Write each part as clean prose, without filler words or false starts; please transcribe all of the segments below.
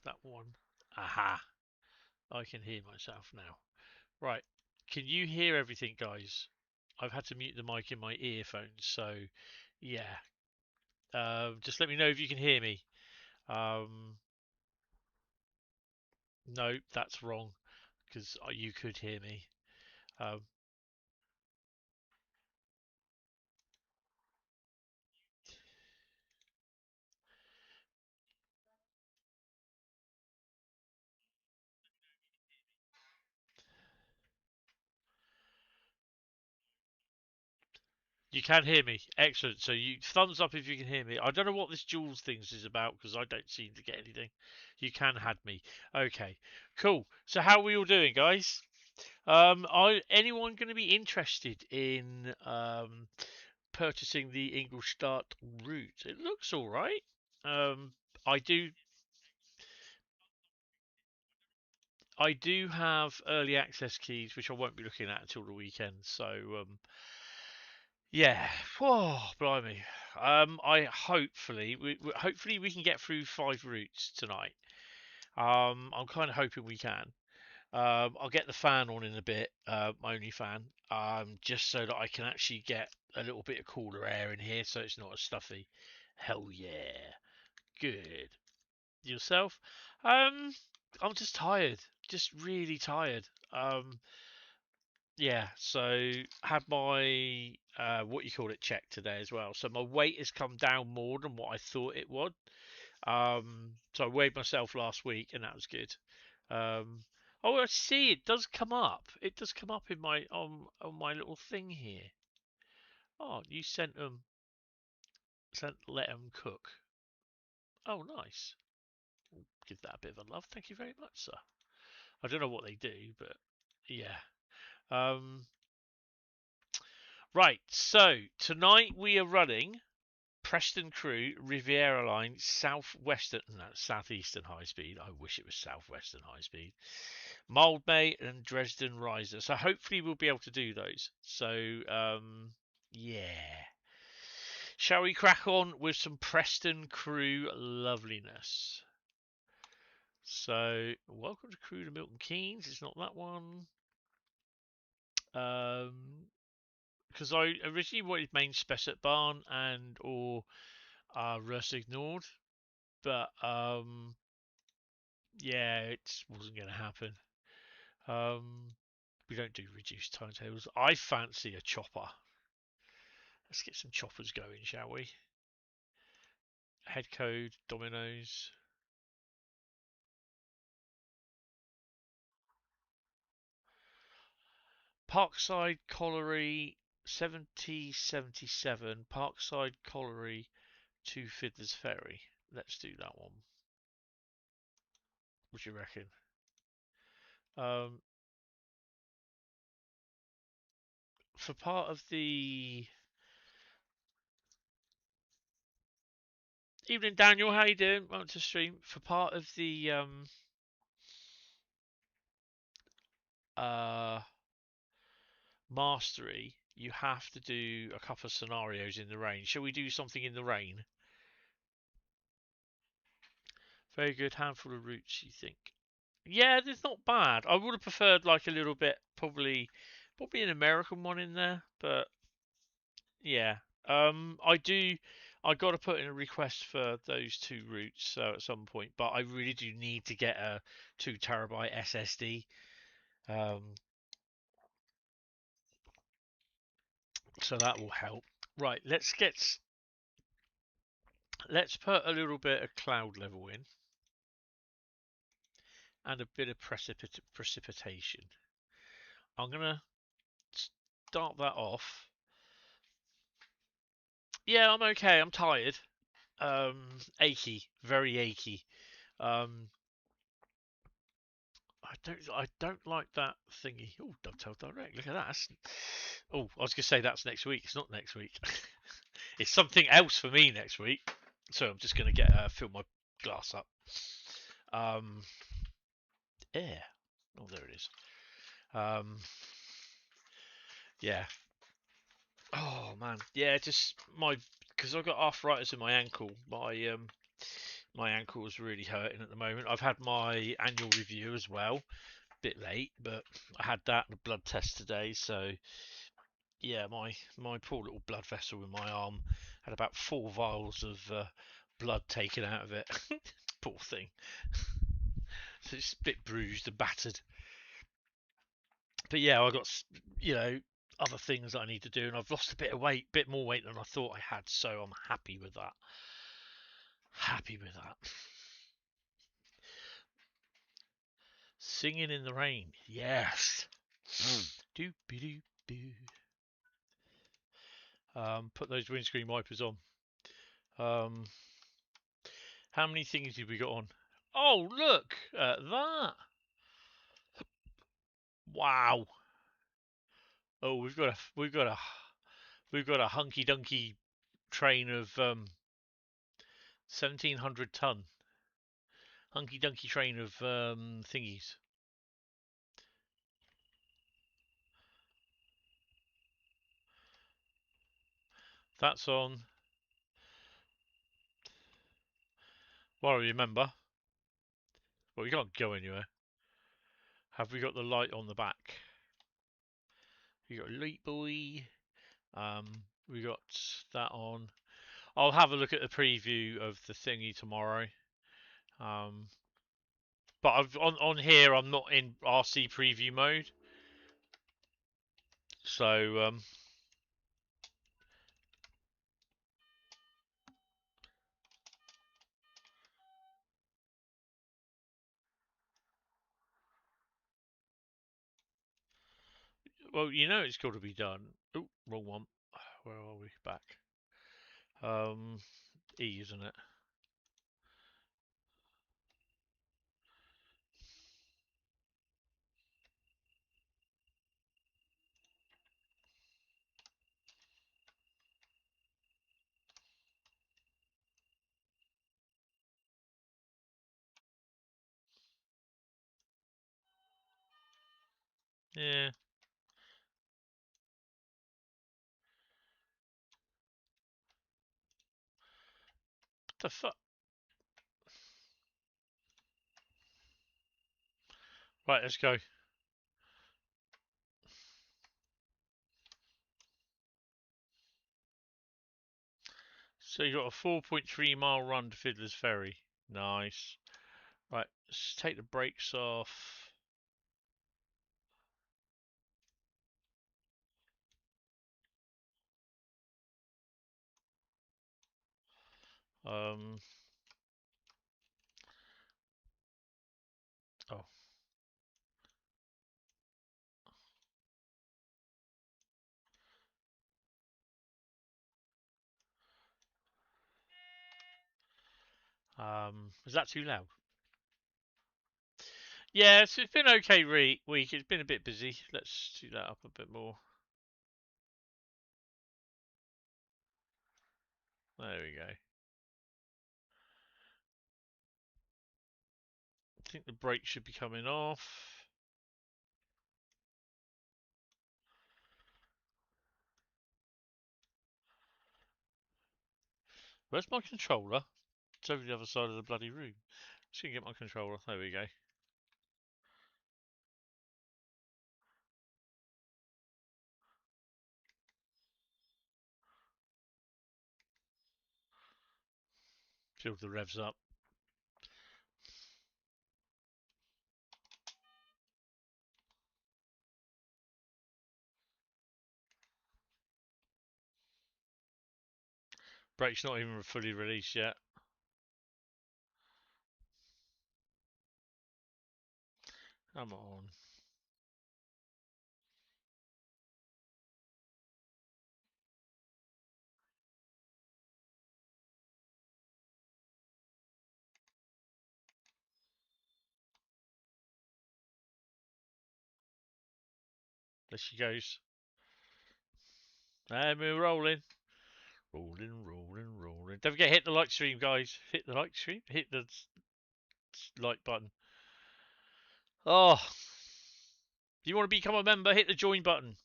that one. Aha! I can hear myself now. Right. Can you hear everything, guys? I've had to mute the mic in my earphones, so yeah. Just let me know if you can hear me. No, that's wrong, because you could hear me. Um, You can hear me. Excellent. So you thumbs up if you can hear me. I don't know what this Jules things is about because I don't seem to get anything. You can had me. Okay. Cool. So how are we all doing, guys? Anyone going to be interested in purchasing the Ingolstadt route? It looks all right. Um, I do. I do have early access keys, which I won't be looking at until the weekend. So yeah, whoa, blimey. I hopefully we can get through 5 routes tonight. I'm kind of hoping we can. I'll get the fan on in a bit, my only fan, just so that I can actually get a little bit of cooler air in here, so it's not as stuffy. Hell yeah, good. Yourself? I'm just tired, just really tired. Yeah, so had my what you call it checked today as well. So my weight has come down more than what I thought it would. So I weighed myself last week and that was good. Um, oh, I see. It does come up. It does come up in my on my little thing here. Oh, you sent let 'em cook. Oh, nice. Give that a bit of a love. Thank you very much, sir. I don't know what they do, but yeah. Um, right. So tonight we are running Preston Crewe, Riviera Line, Southeastern High Speed. I wish it was Southwestern High Speed. Mildmay and Dresden Riser. So hopefully we'll be able to do those. So yeah. Shall we crack on with some Preston Crewe loveliness? So welcome to Crewe to Milton Keynes. It's not that one. Because I originally wanted main spec at Barn and or Rus ignored, but yeah, it wasn't going to happen. We don't do reduced timetables. I fancy a chopper. Let's get some choppers going, shall we? Head code, Dominoes. Parkside Colliery 7077. Parkside Colliery to Fiddler's Ferry. Let's do that one. What do you reckon? For part of the evening, Daniel, how you doing? Welcome to stream. For part of the mastery, you have to do a couple of scenarios in the rain. Shall we do something in the rain? Very good handful of routes, you think? Yeah, it's not bad. I would have preferred like a little bit, probably an American one in there, but yeah. I got to put in a request for those 2 routes at some point, but I really do need to get a 2 terabyte SSD. So that will help. Right, let's put a little bit of cloud level in and a bit of precipitation. I'm gonna start that off. Yeah, I'm okay. I'm tired. Achy, very achy. Um, I don't like that thingy. Oh, Dovetail Direct. Look at that. Oh, I was gonna say that's next week. It's not next week. It's something else for me next week. So I'm just gonna fill my glass up. Air. Oh, there it is. Yeah. Oh man. Yeah, just because I've got arthritis in my ankle. My ankle is really hurting at the moment. I've had my annual review as well. Bit late, but I had that and a blood test today. So yeah, my poor little blood vessel in my arm had about 4 vials of blood taken out of it. Poor thing. So it's a bit bruised and battered. But yeah, I got other things that I need to do, and I've lost a bit of weight, bit more weight than I thought I had. So I'm happy with that. Happy with that. Singing in the rain, yes. Doop doop doo. Put those windscreen wipers on. How many things have we got on? Oh, look at that! Wow. Oh, we've got a hunky dunky train of 1,700 ton hunky dunky train of thingies. That's on. Well, remember. Well, we can't go anywhere. Have we got the light on the back? We got a light boy. We got that on. I'll have a look at the preview of the thingy tomorrow. But on here I'm not in RC preview mode. So well, it's got to be done. Oh, wrong one. Where are we? Back. E, isn't it? Yeah. What the fuck? Right, let's go. So you got a 4.3 mile run to Fiddler's Ferry. Nice. Right, let's take the brakes off. Um. Oh. Is that too loud? Yeah, it's been okay week. It's been a bit busy. Let's do that up a bit more. There we go. I think the brakes should be coming off. Where's my controller? It's over the other side of the bloody room. Just gonna get my controller. There we go. Build the revs up. Brake's not even fully released yet. Come on. There she goes. And we're rolling. Rolling, rolling, rolling. Don't forget, hit the like stream, guys. Hit the like stream. Hit the like button. Oh, if you want to become a member, hit the join button.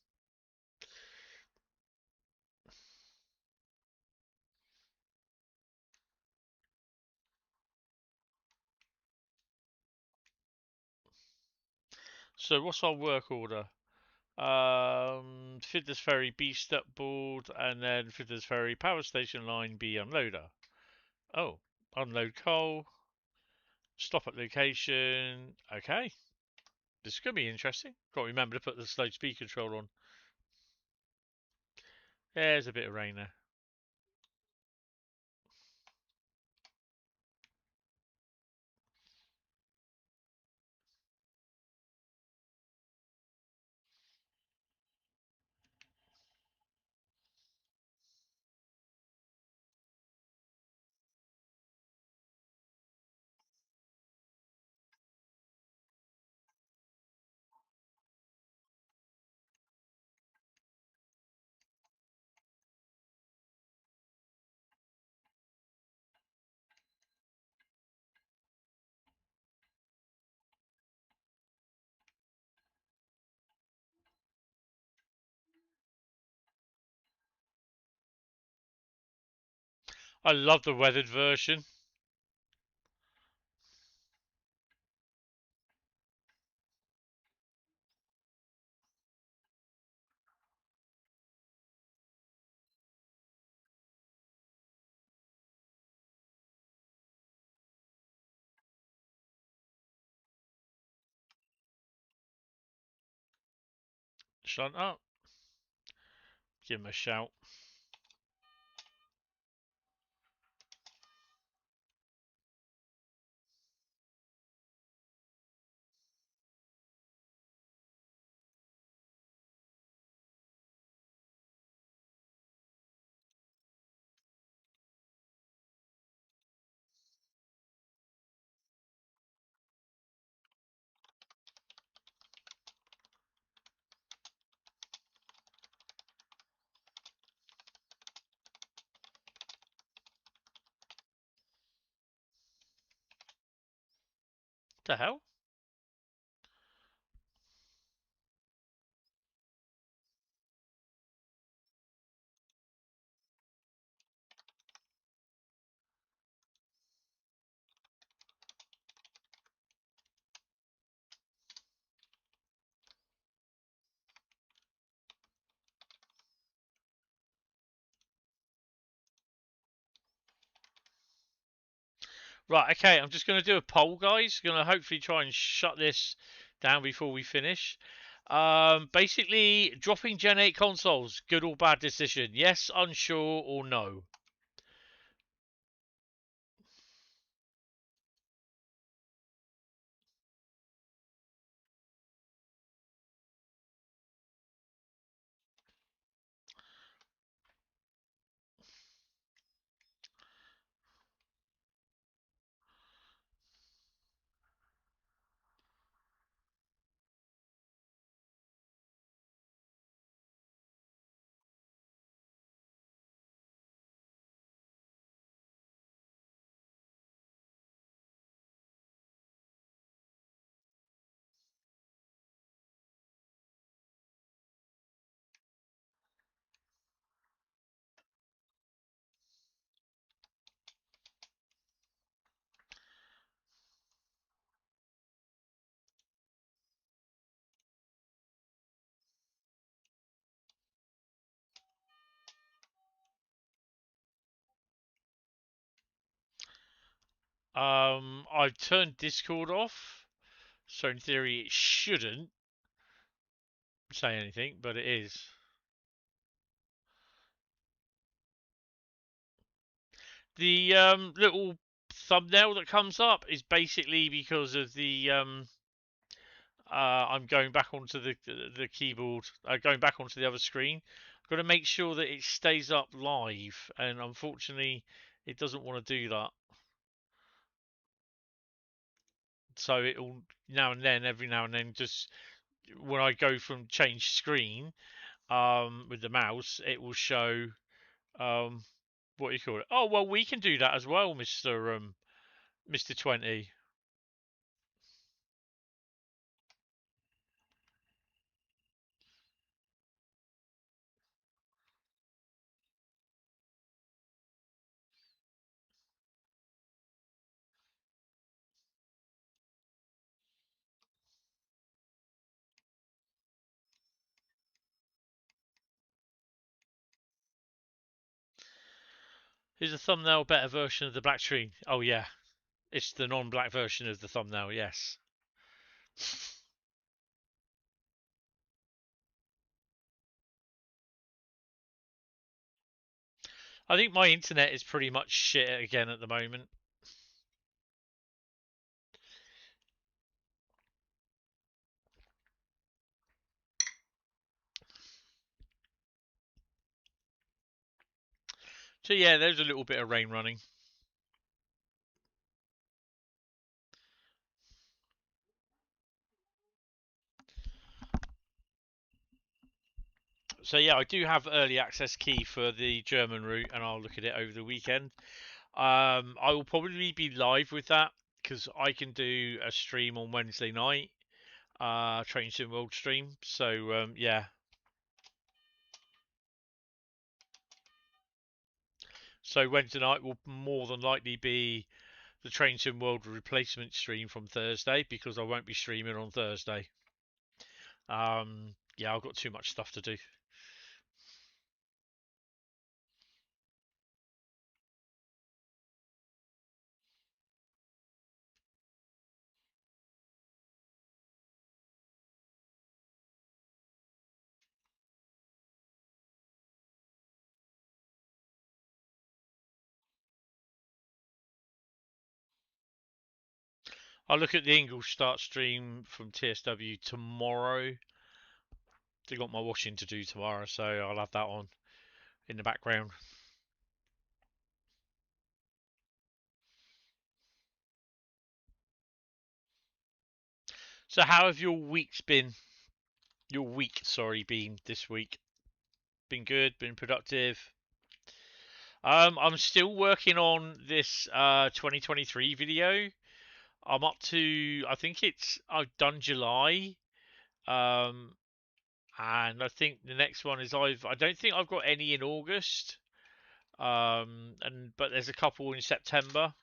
So what's our work order? Fiddler's Ferry B step board, and then Fiddler's Ferry power station line B unloader. Oh, unload coal. Stop at location. Okay, this is gonna be interesting. Got to remember to put the slow speed control on. There's a bit of rain there. I love the weathered version. Shut up. Give him a shout. The hell? Right, okay, I'm just going to do a poll, guys. Going to hopefully try and shut this down before we finish. Basically, dropping Gen 8 consoles, good or bad decision? Yes, unsure, or no? I've turned Discord off, so in theory it shouldn't say anything, but it is. The little thumbnail that comes up is basically because of the I'm going back onto the keyboard, going back onto the other screen. I've got to make sure that it stays up live, and unfortunately, it doesn't want to do that. So it'll now and then, every now and then, just when I go from change screen with the mouse, it will show um, what do you call it? Oh well, we can do that as well, Mr. 20. Is the thumbnail a better version of the black screen? Oh yeah, it's the non-black version of the thumbnail. Yes. I think my internet is pretty much shit again at the moment. So yeah, there's a little bit of rain running. So yeah, I do have early access key for the German route, and I'll look at it over the weekend. I will probably be live with that because I can do a stream on Wednesday night, Train Sim World stream. So yeah. So Wednesday night will more than likely be the Train Sim World replacement stream from Thursday because I won't be streaming on Thursday. Yeah, I've got too much stuff to do. I'll look at the Ingolstadt stream from TSW tomorrow. I've got my washing to do tomorrow, so I'll have that on in the background. So how have your weeks been? Your week, sorry, been this week? Been good? Been productive? I'm still working on this 2023 video. I'm up to, I think I've done July. Um, and I think the next one is I don't think I've got any in August. But there's a couple in September.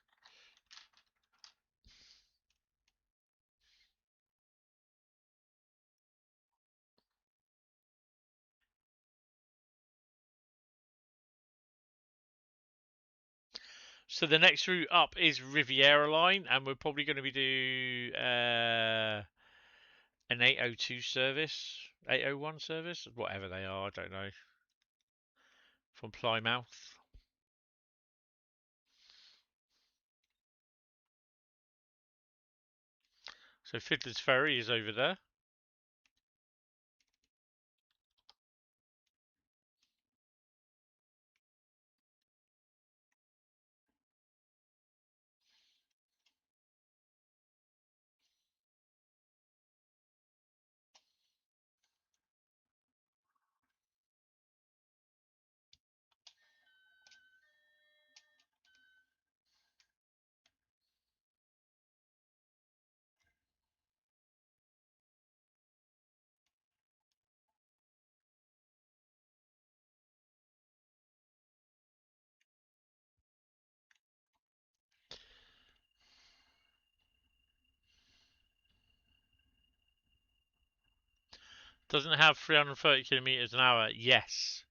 So the next route up is Riviera Line, and we're probably going to be do an 802 service, 801 service, whatever they are, I don't know, from Plymouth. So Fiddler's Ferry is over there. Doesn't have 330 kilometers an hour. Yes,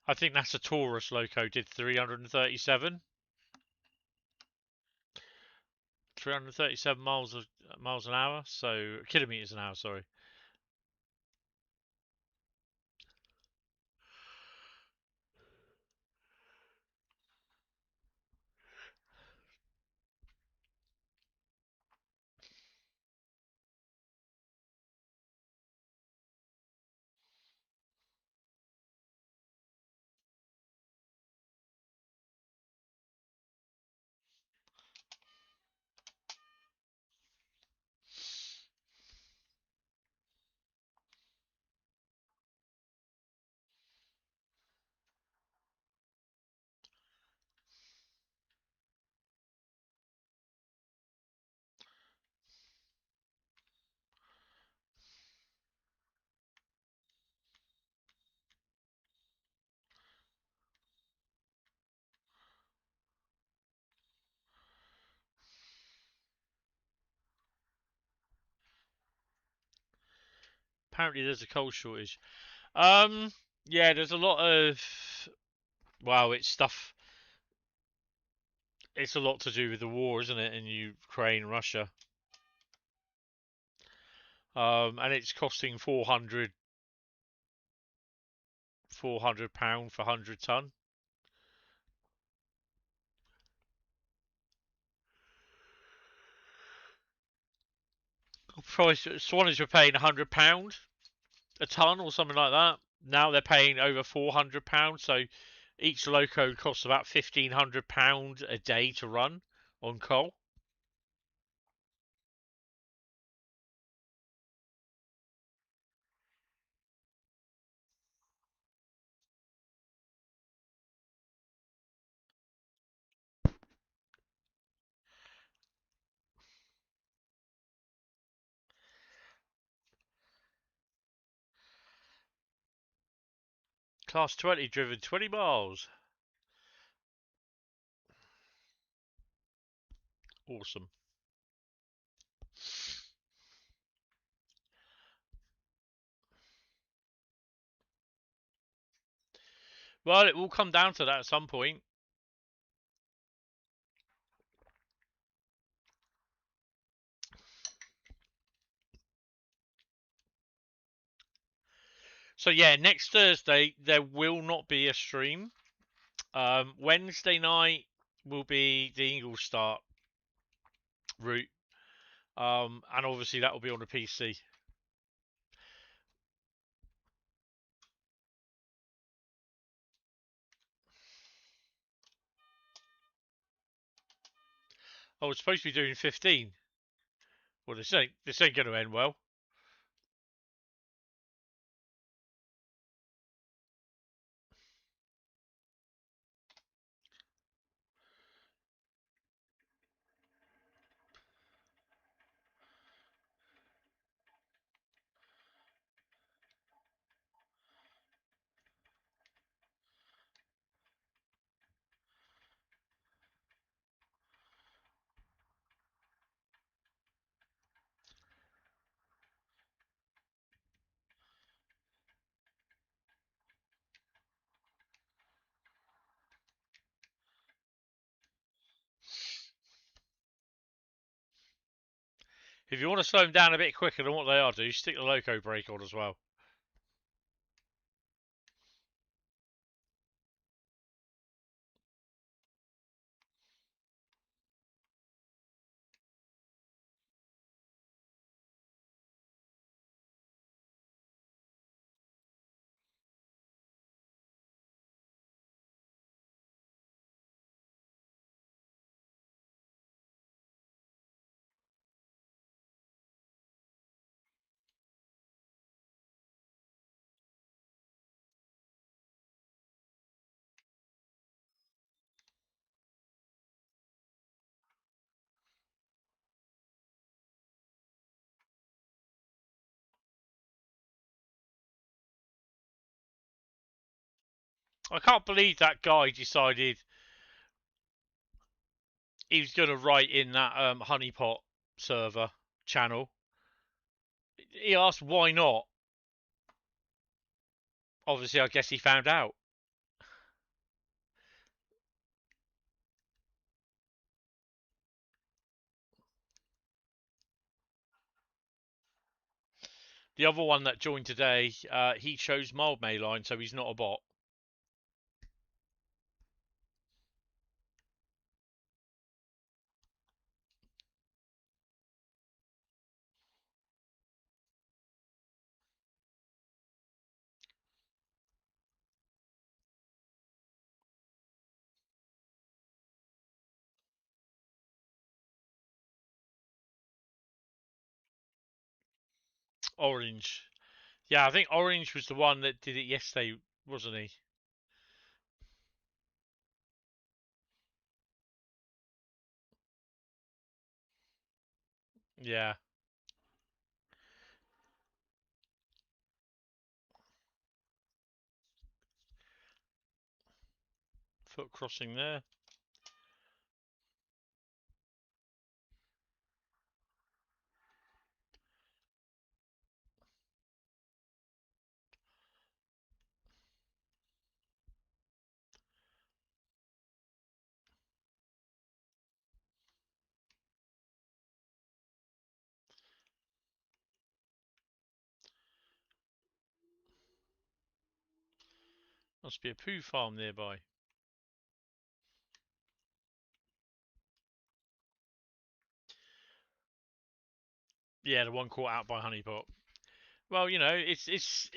I think that's a Taurus loco. Did 337, 337 miles an hour. So kilometers an hour. Sorry. Apparently, there's a coal shortage. Um, yeah, there's a lot of, well, it's stuff. it's a lot to do with the war, isn't it, in Ukraine, Russia? And it's costing 400 pound for 100 ton. Price Swanage were paying £100 a ton or something like that. Now they're paying over £400. So each loco costs about £1,500 a day to run on coal. Class 20 driven 20 miles. Awesome. Well, it will come down to that at some point. So yeah, next Thursday there will not be a stream. Wednesday night will be the Ingolstadt route, and obviously that will be on the PC. I was supposed to be doing 15. Well, this ain't going to end well. If you want to slow them down a bit quicker than what they are, do stick the loco brake on as well. I can't believe that guy decided he was going to write in that honeypot server channel. He asked why not. Obviously, I guess he found out. The other one that joined today, he chose mild Mayline, so he's not a bot. Orange. Yeah, I think Orange was the one that did it yesterday, wasn't he? Yeah. Foot crossing there. Must be a poo farm nearby. Yeah, the one caught out by Honeypot. Well, you know, it's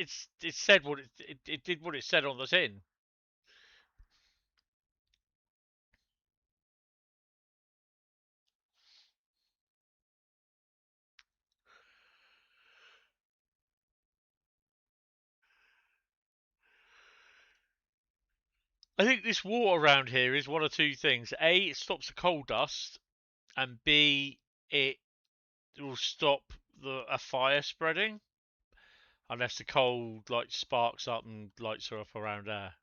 said what it did what it said on the tin. I think this water around here is one of two things. A, it stops the coal dust, and B, it will stop a fire spreading unless the coal like sparks up and lights are up around there.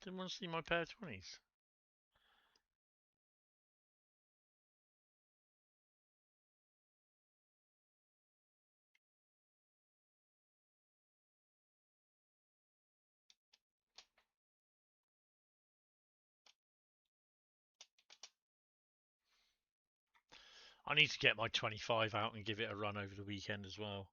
Didn't want to see my pair of 20s. I need to get my 25 out and give it a run over the weekend as well.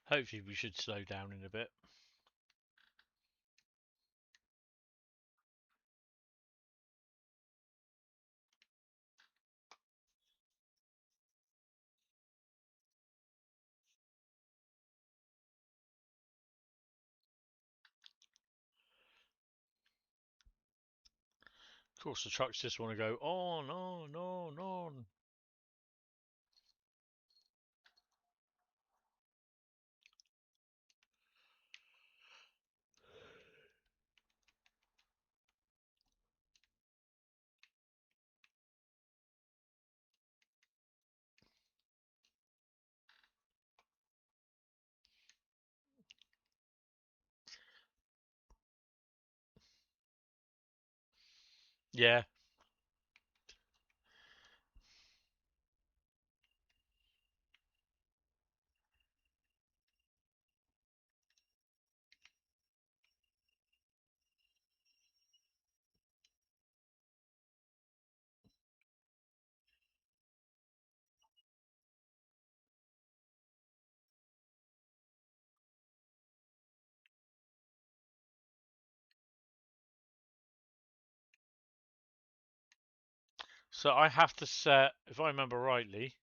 Hopefully, we should slow down in a bit. Of course, the trucks just want to go on, on, on, on. Yeah. So I have to set, if I remember rightly.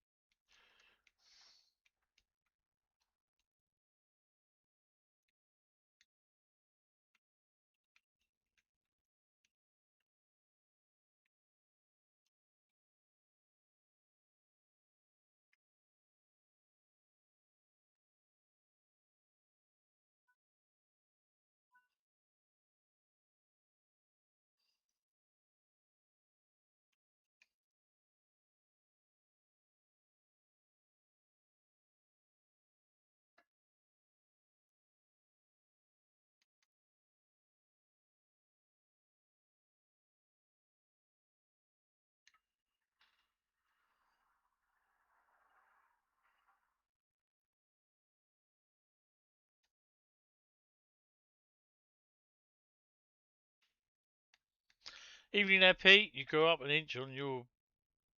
Evening there, Pete. You grew up an inch on your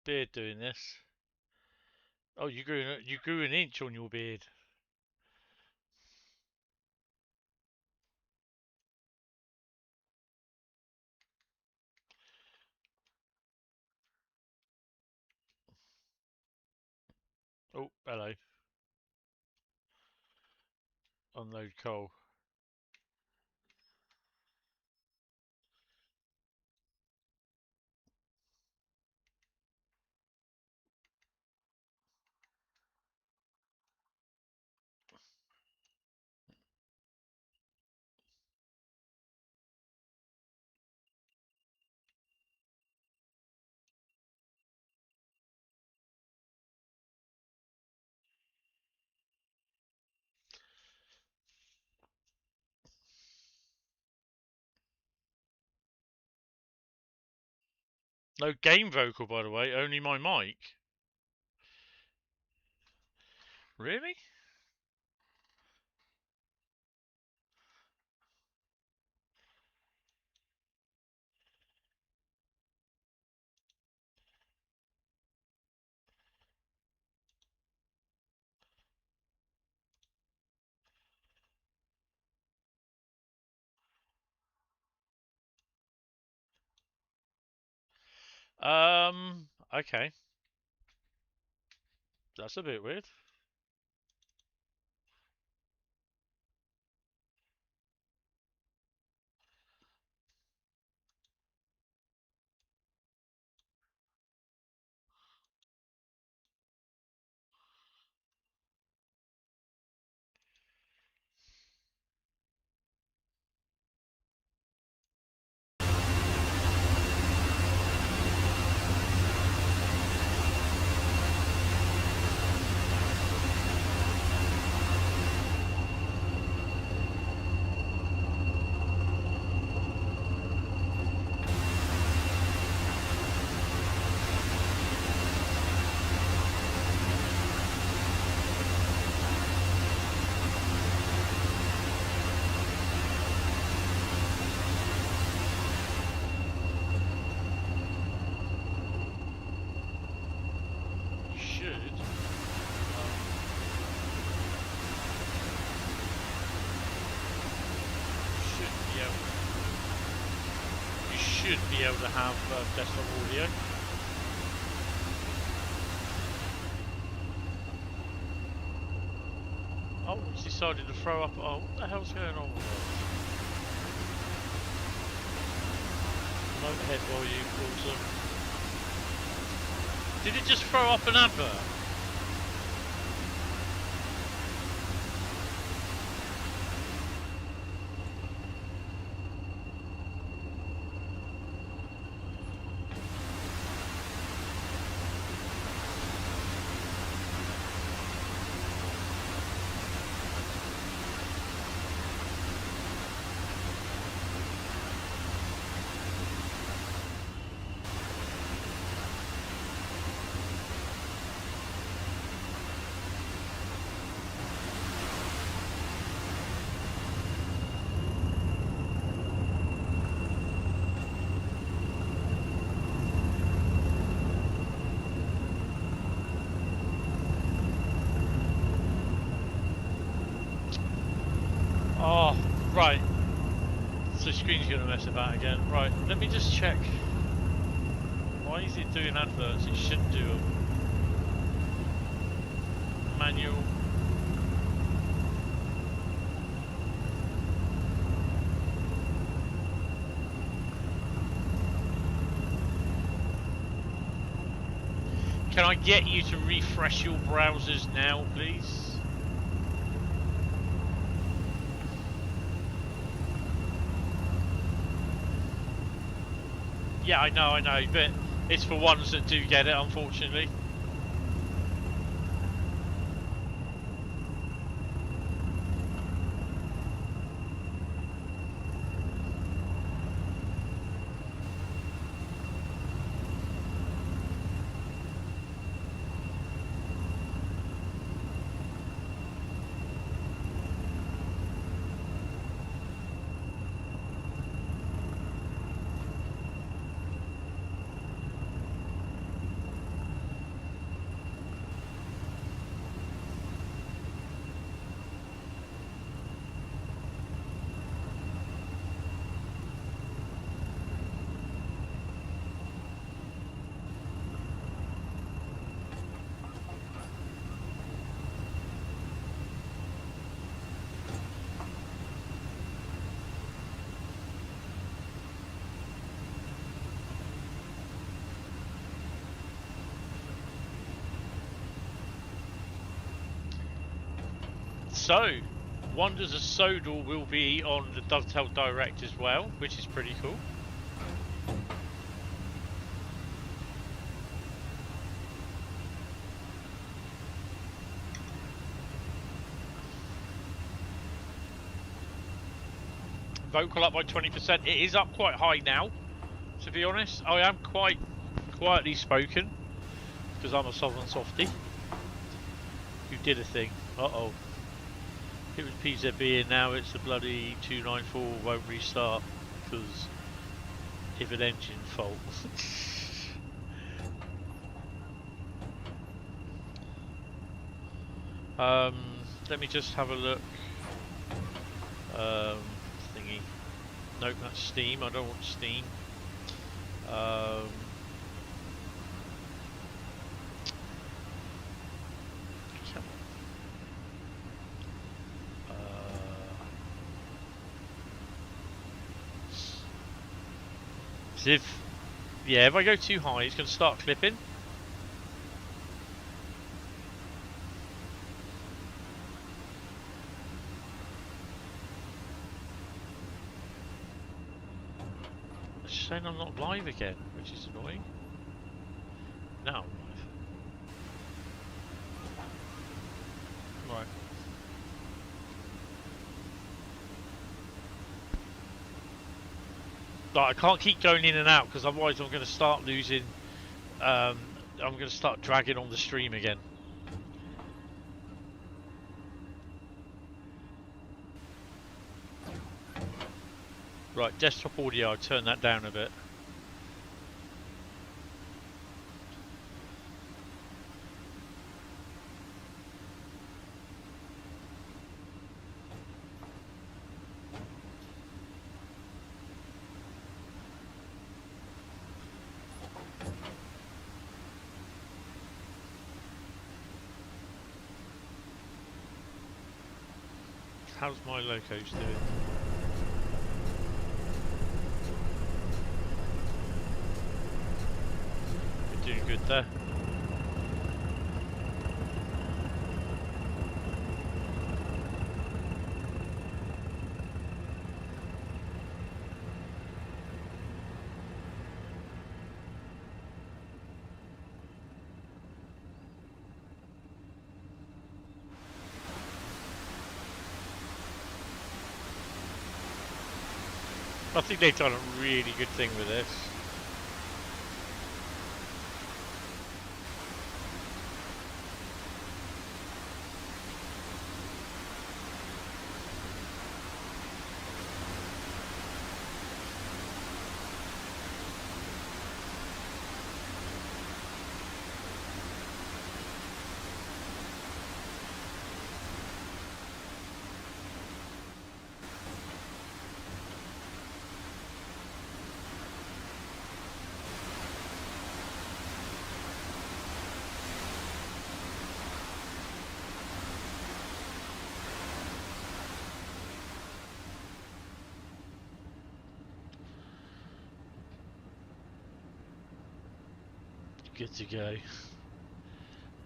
beard doing this. Oh, you grew an inch on your beard. Oh, hello. Unload coal. No game vocal, by the way. Only my mic. Really? Okay. That's a bit weird. Should be able to have desktop audio. Oh, it's decided to throw up. Oh, what the hell's going on with that? Motorhead volume, awesome. Did it just throw up an advert? Oh, right. So screen's going to mess about again. Right, let me just check. Why is it doing adverts? It shouldn't do them. Manual. Can I get you to refresh your browsers now, please? Yeah, I know, but it's for ones that do get it, unfortunately. So, Wonders of Sodor will be on the Dovetail Direct as well, which is pretty cool. Vocal up by 20%. It is up quite high now, to be honest. I am quite quietly spoken, because I'm a Southern softie who did a thing. Uh-oh. It was PZB and now it's the bloody 294 won't restart because of an engine fault. Let me just have a look. Thingy. Nope, that's Steam. I don't want Steam. If I go too high, it's going to start clipping. It's saying I'm not live again, which is annoying. Now I'm live. Right. I can't keep going in and out because otherwise I'm going to start losing. I'm going to start dragging on the stream again. Right, desktop audio. I'll turn that down a bit. How's my locos doing? We're doing good there. I think they've done a really good thing with this. Good to go.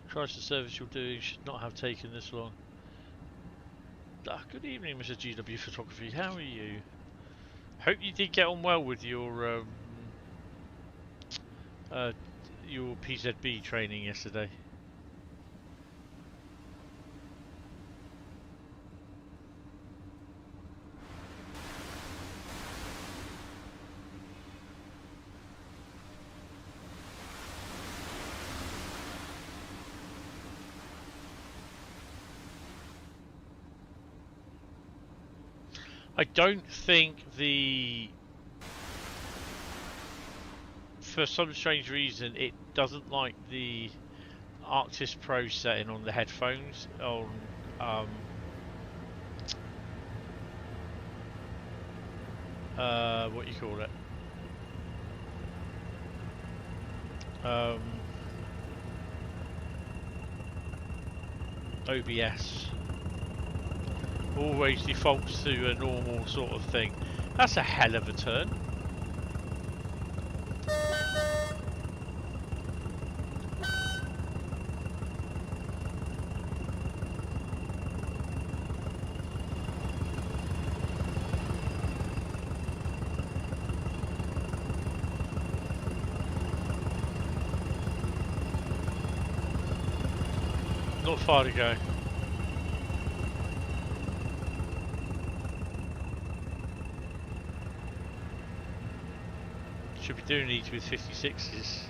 Christ, the service you're doing should not have taken this long. Good evening, Mr. GW Photography. How are you? Hope you did get on well with your PZB training yesterday. I don't think for some strange reason, it doesn't like the Arctis Pro setting on the headphones on what you call it? OBS. Always defaults to a normal sort of thing. That's a hell of a turn. Not far to go. Should be doing these with 56s.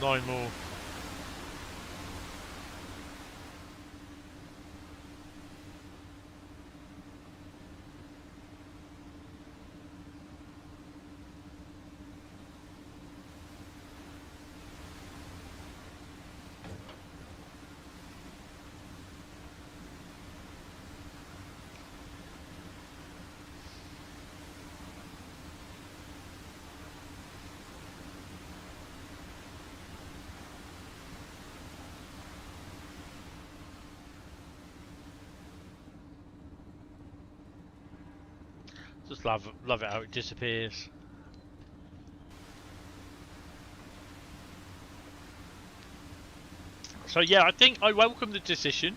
Nine more. Just love it how it disappears. So yeah, I think I welcome the decision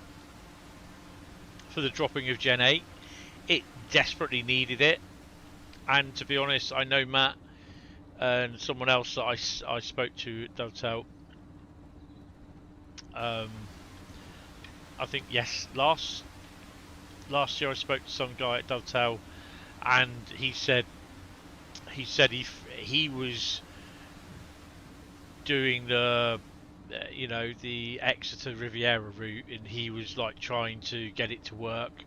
for the dropping of Gen 8. It desperately needed it, and to be honest, I know Matt and someone else that I spoke to at Dovetail. I think yes, last year I spoke to some guy at Dovetail, and he said he was doing the the Exeter Riviera route, and he was like trying to get it to work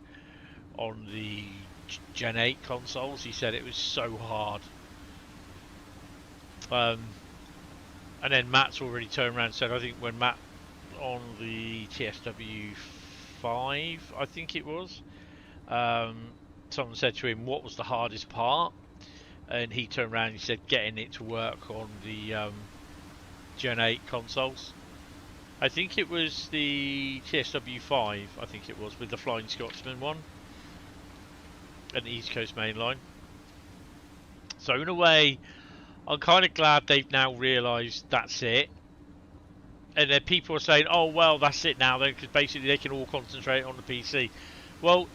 on the Gen 8 consoles. He said it was so hard. And then Matt's already turned around and said, I think when Matt on the TSW 5, I think it was, someone said to him, what was the hardest part? And he turned around and he said, getting it to work on the Gen 8 consoles. I think it was the TSW 5, I think it was, with the Flying Scotsman one, and the East Coast main line. So in a way, I'm kind of glad they've now realised that's it. And then people are saying, oh well, that's it now then, because basically they can all concentrate on the PC. Well,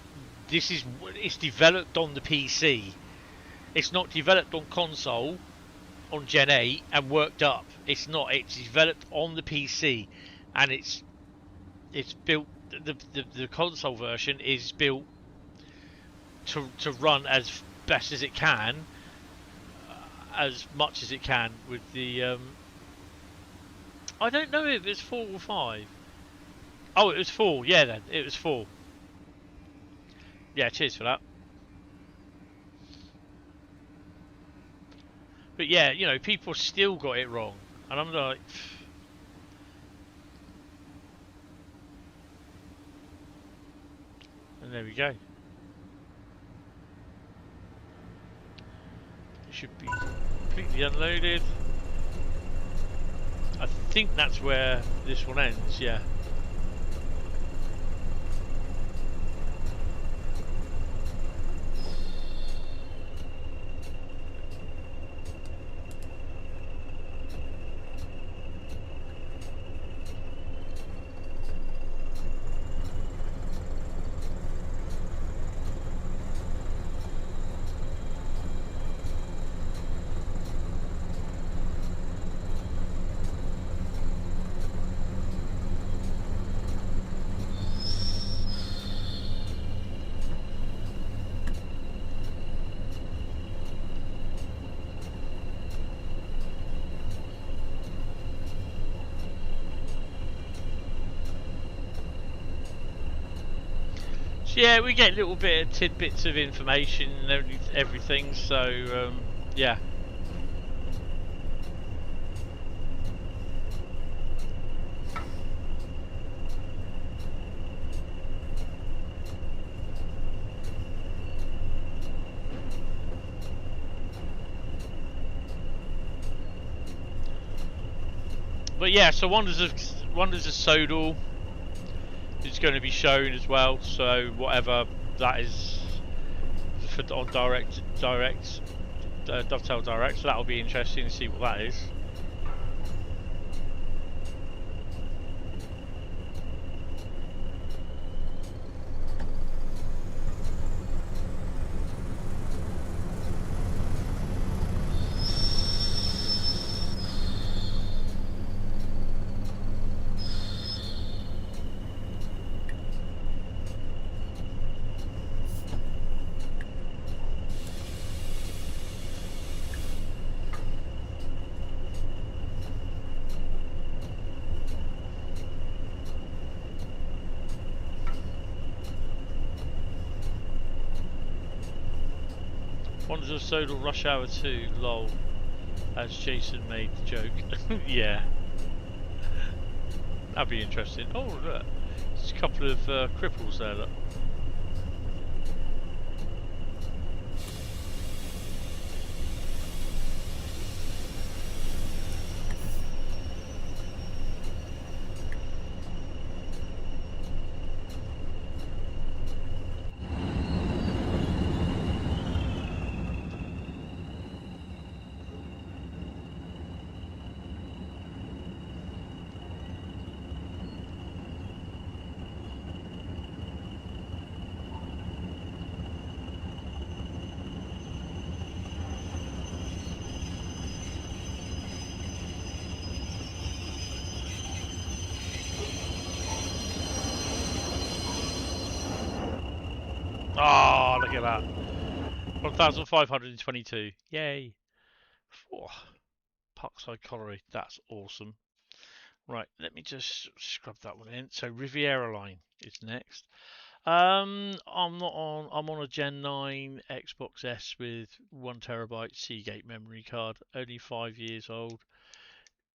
it's developed on the PC. It's not developed on console on Gen 8 and worked up. It's not. It's developed on the PC, and it's built. The console version is built to run as best as it can, as much as it can with the. I don't know if it's 4 or 5. Oh, it was 4. Yeah, then it was 4. Yeah, cheers for that. But yeah, people still got it wrong, and I'm like, and there we go. should be completely unloaded. I think that's where this one ends, yeah. So yeah, we get little bit of tidbits of information and everything, so yeah. But yeah, so Wonders of Sodal is going to be shown as well. So whatever that is for on Dovetail Direct. So that'll be interesting to see what that is. Wonders of Sodal Rush Hour 2, lol. As Jason made the joke. Yeah. That'd be interesting. Oh, look. There's a couple of cripples there, look. Oh, look at that. 1,522. Yay. Oh, Parkside Colliery. That's awesome. Right, let me just scrub that one in. So Riviera Line is next. I'm not on. I'm on a Gen 9 Xbox S with 1 TB Seagate memory card. Only 5 years old.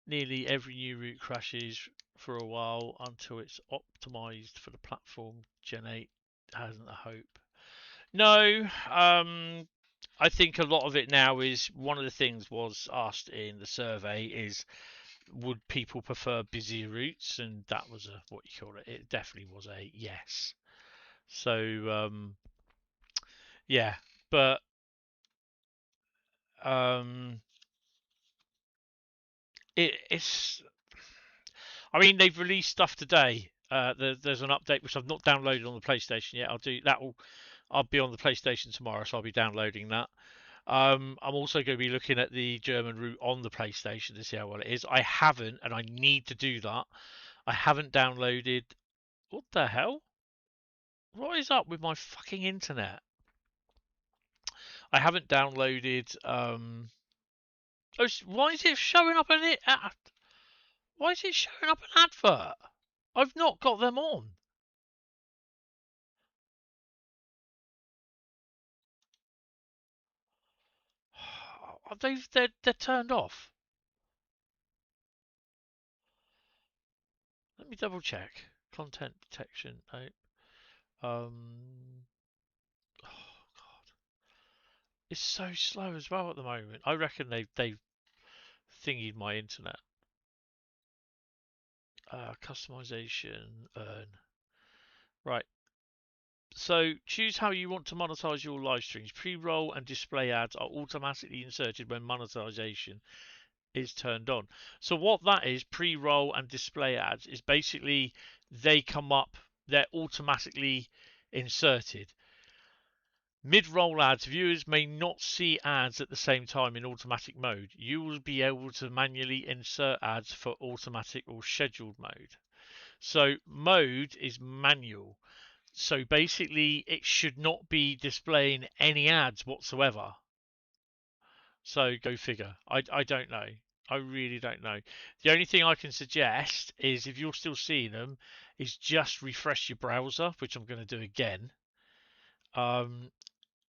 Nearly every new route crashes for a while until it's optimized for the platform. Gen 8 hasn't a hope. No, I think a lot of it now is one of the things was asked in the survey is would people prefer busier routes, and that was a what you call it. It definitely was a yes. So yeah, but um, it's. I mean, they've released stuff today. There's an update which I've not downloaded on the PlayStation yet. I'll do that. I'll be on the PlayStation tomorrow, so I'll be downloading that. I'm also going to be looking at the German route on the PlayStation to see how well it is. I haven't, and I need to do that. I haven't downloaded. What the hell? What is up with my fucking internet? I haven't downloaded. Oh, why is it showing up why is it showing up an advert? I've not got them on. They're turned off. Let me double check. Content protection. No. Oh God. It's so slow as well at the moment. I reckon they've thingied my internet. Customization, earn. Right. So choose how you want to monetize your live streams. Pre-roll and display ads are automatically inserted when monetization is turned on. So what that is, pre-roll and display ads, is basically they come up, they're automatically inserted. Mid-roll ads, viewers may not see ads at the same time in automatic mode. You will be able to manually insert ads for automatic or scheduled mode. So mode is manual. So basically it should not be displaying any ads whatsoever. So go figure. I don't know. I really don't know. The only thing I can suggest is if you're still seeing them, is just refresh your browser, which I'm going to do again.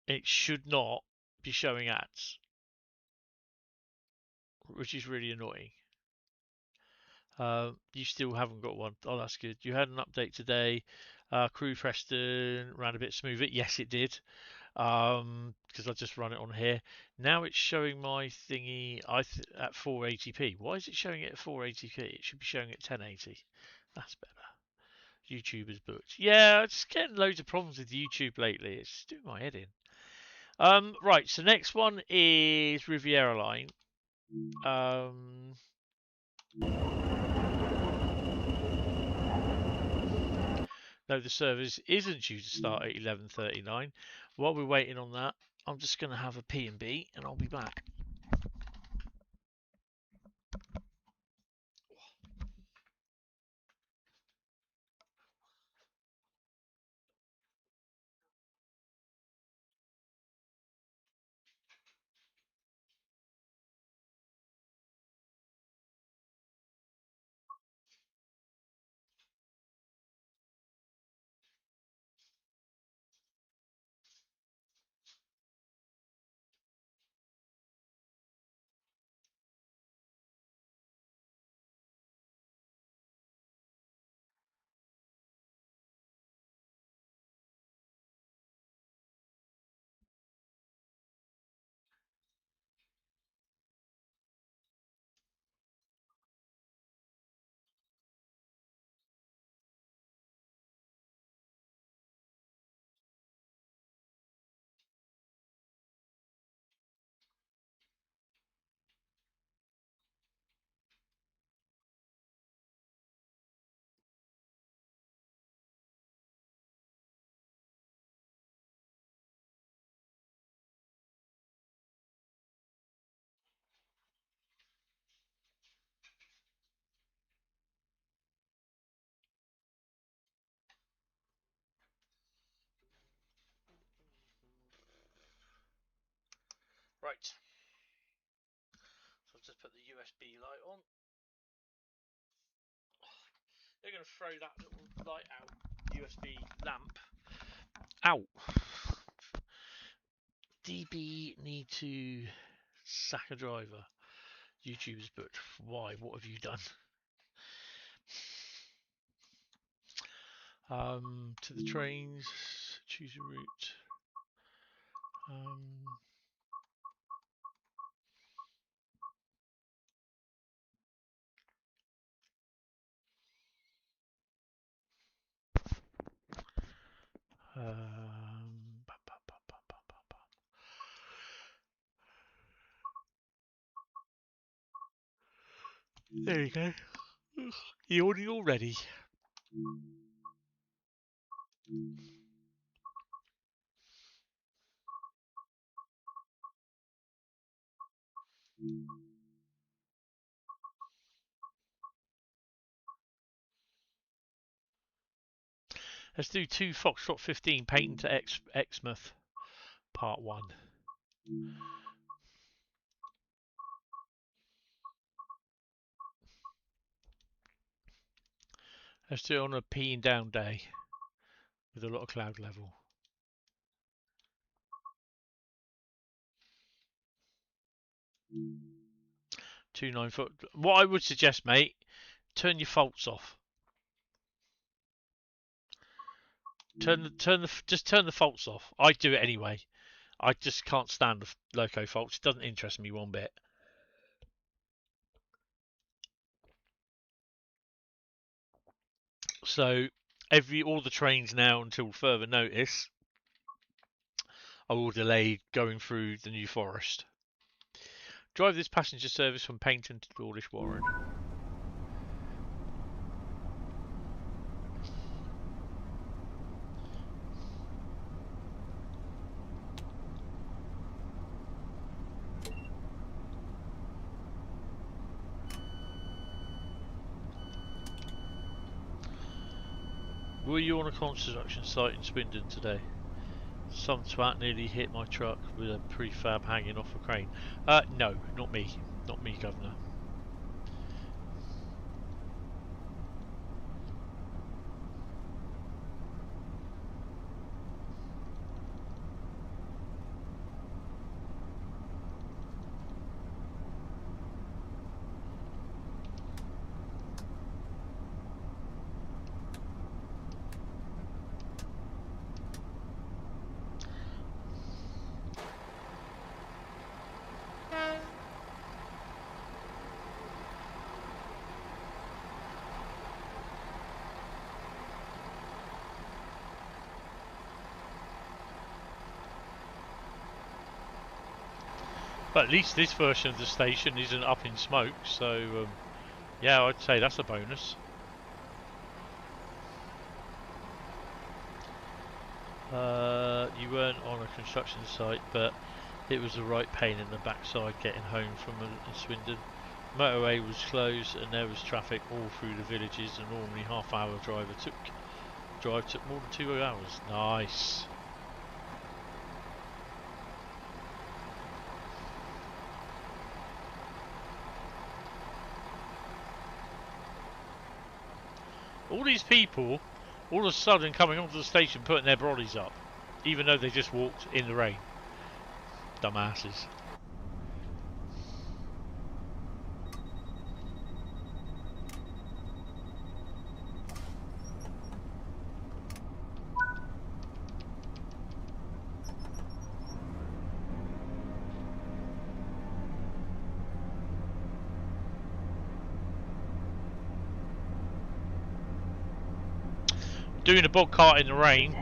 It should not be showing ads, which is really annoying. You still haven't got one. Oh, that's good. You had an update today. Crewe Preston ran a bit smoother. Yes, it did. Because I just run it on here. Now it's showing my thingy at 480p. Why is it showing it at 480p? It should be showing it 1080. That's better. YouTuber's booked. Yeah, I'm just getting loads of problems with YouTube lately. It's doing my head in. Right. So next one is Riviera Line. No, the service isn't due to start at 11:39. While we're waiting on that, I'm just going to have a P&B and I'll be back. Right. So I've just put the USB light on. They're going to throw that little light out, USB lamp, out. DB need to sack a driver. YouTube's booked. Why? What have you done? To the trains. Choose a route. There you go. Yawning already. Let's do 2 Foxtrot 15 Payton to Exmouth, part 1. Let's do it on a peeing down day with a lot of cloud level. 2 9-foot. What I would suggest, mate, turn your faults off. Just turn the faults off. I do it anyway. I just can't stand the loco faults. It doesn't interest me one bit. So all the trains now until further notice are all delayed going through the New Forest. Drive this passenger service from Paignton to Dawlish Warren. Were you on a construction site in Swindon today? Some twat nearly hit my truck with a prefab hanging off a crane. No, not me. Not me, Governor. But at least this version of the station isn't up in smoke, so yeah, I'd say that's a bonus. You weren't on a construction site, but it was the right pain in the backside getting home from Swindon. Motorway was closed and there was traffic all through the villages. A normally half-hour drive took more than 2 hours. Nice. All these people, all of a sudden coming onto the station putting their brollies up, even though they just walked in the rain. Dumbasses. Doing a bog cart in the rain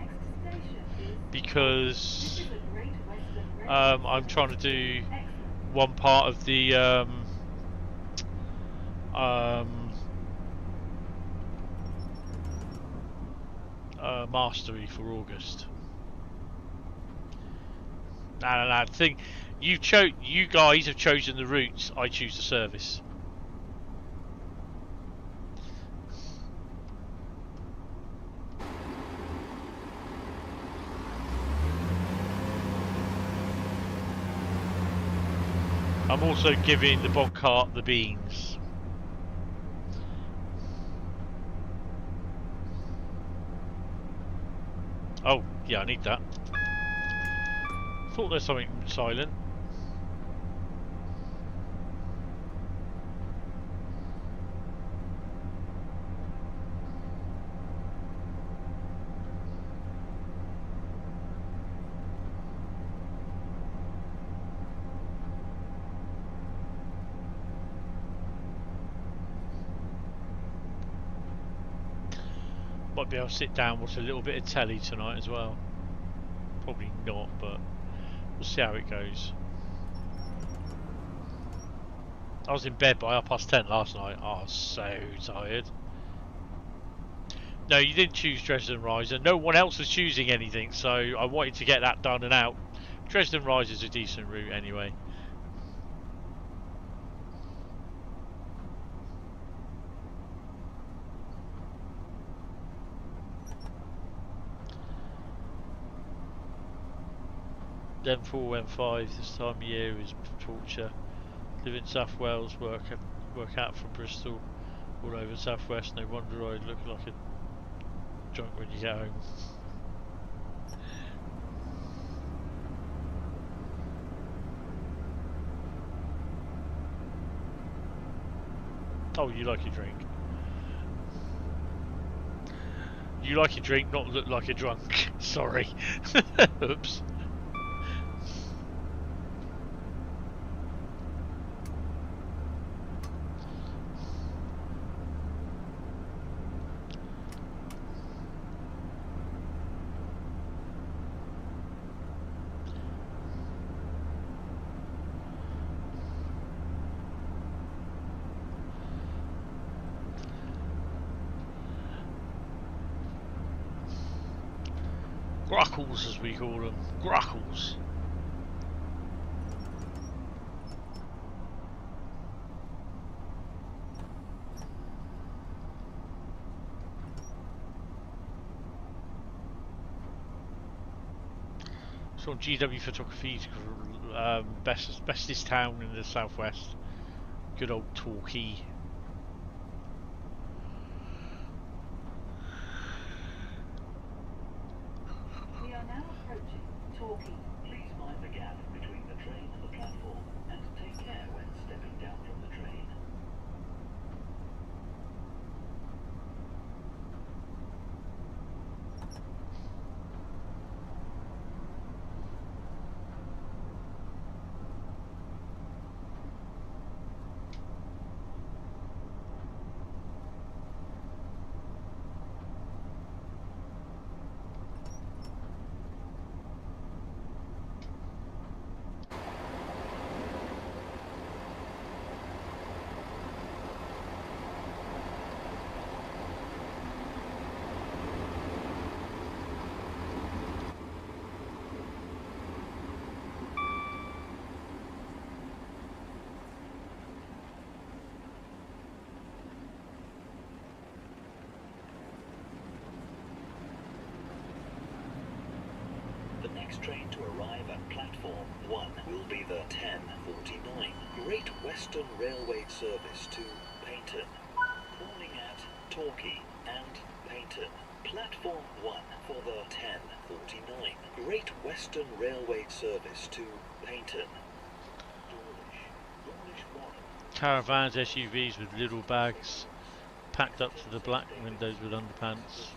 because I'm trying to do one part of the mastery for August. No. Thing, you guys have chosen the routes. I choose the service. I'm also giving the bog cart the beans. Oh, yeah, I need that. Thought there's something silent. Might be able to sit down and watch a little bit of telly tonight as well. Probably not, but we'll see how it goes. I was in bed by 10:30 last night. I was so tired. No, you didn't choose Dresden Rise, and no one else was choosing anything, so I wanted to get that done and out. Dresden Rise is a decent route anyway. M4, M5 this time of year is torture. Live in South Wales, work out from Bristol, all over South West. No wonder I look like a drunk when you get home. Oh, you like your drink. You like your drink, not look like a drunk. Sorry. Oops. Gruckles as we call them. Gruckles. So GW Photography's bestest town in the southwest. Good old Torquay. We are now approaching Torquay. Please mind the gap between the train and the platform, and take care when stepping down from the train. The next train to arrive at platform 1 will be the 10:49 Great Western Railway service to Paignton, calling at Torquay and Paignton. Platform 1 for the 10:49 Great Western Railway service to Paignton. Dawlish Warren. Caravans, SUVs with little bags packed up to the black windows with underpants.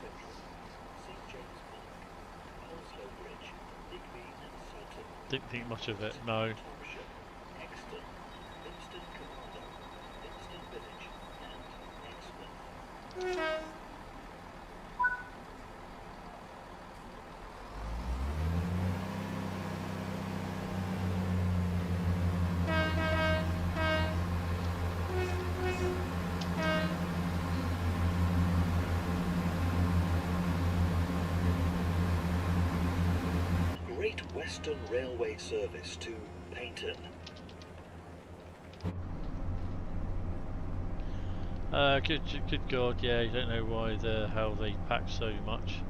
Didn't think much of it, no. Great Western Railway service to Paignton. Good God, yeah, you don't know why the hell they pack so much.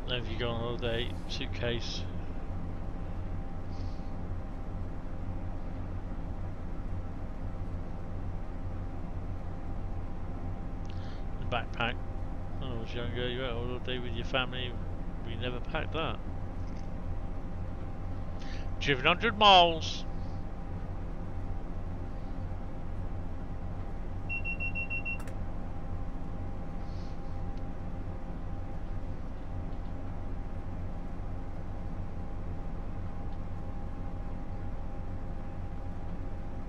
Have you gone on holiday? Suitcase. The backpack. When I was younger, you went on holiday with your family. We never packed that. Driven 100 miles.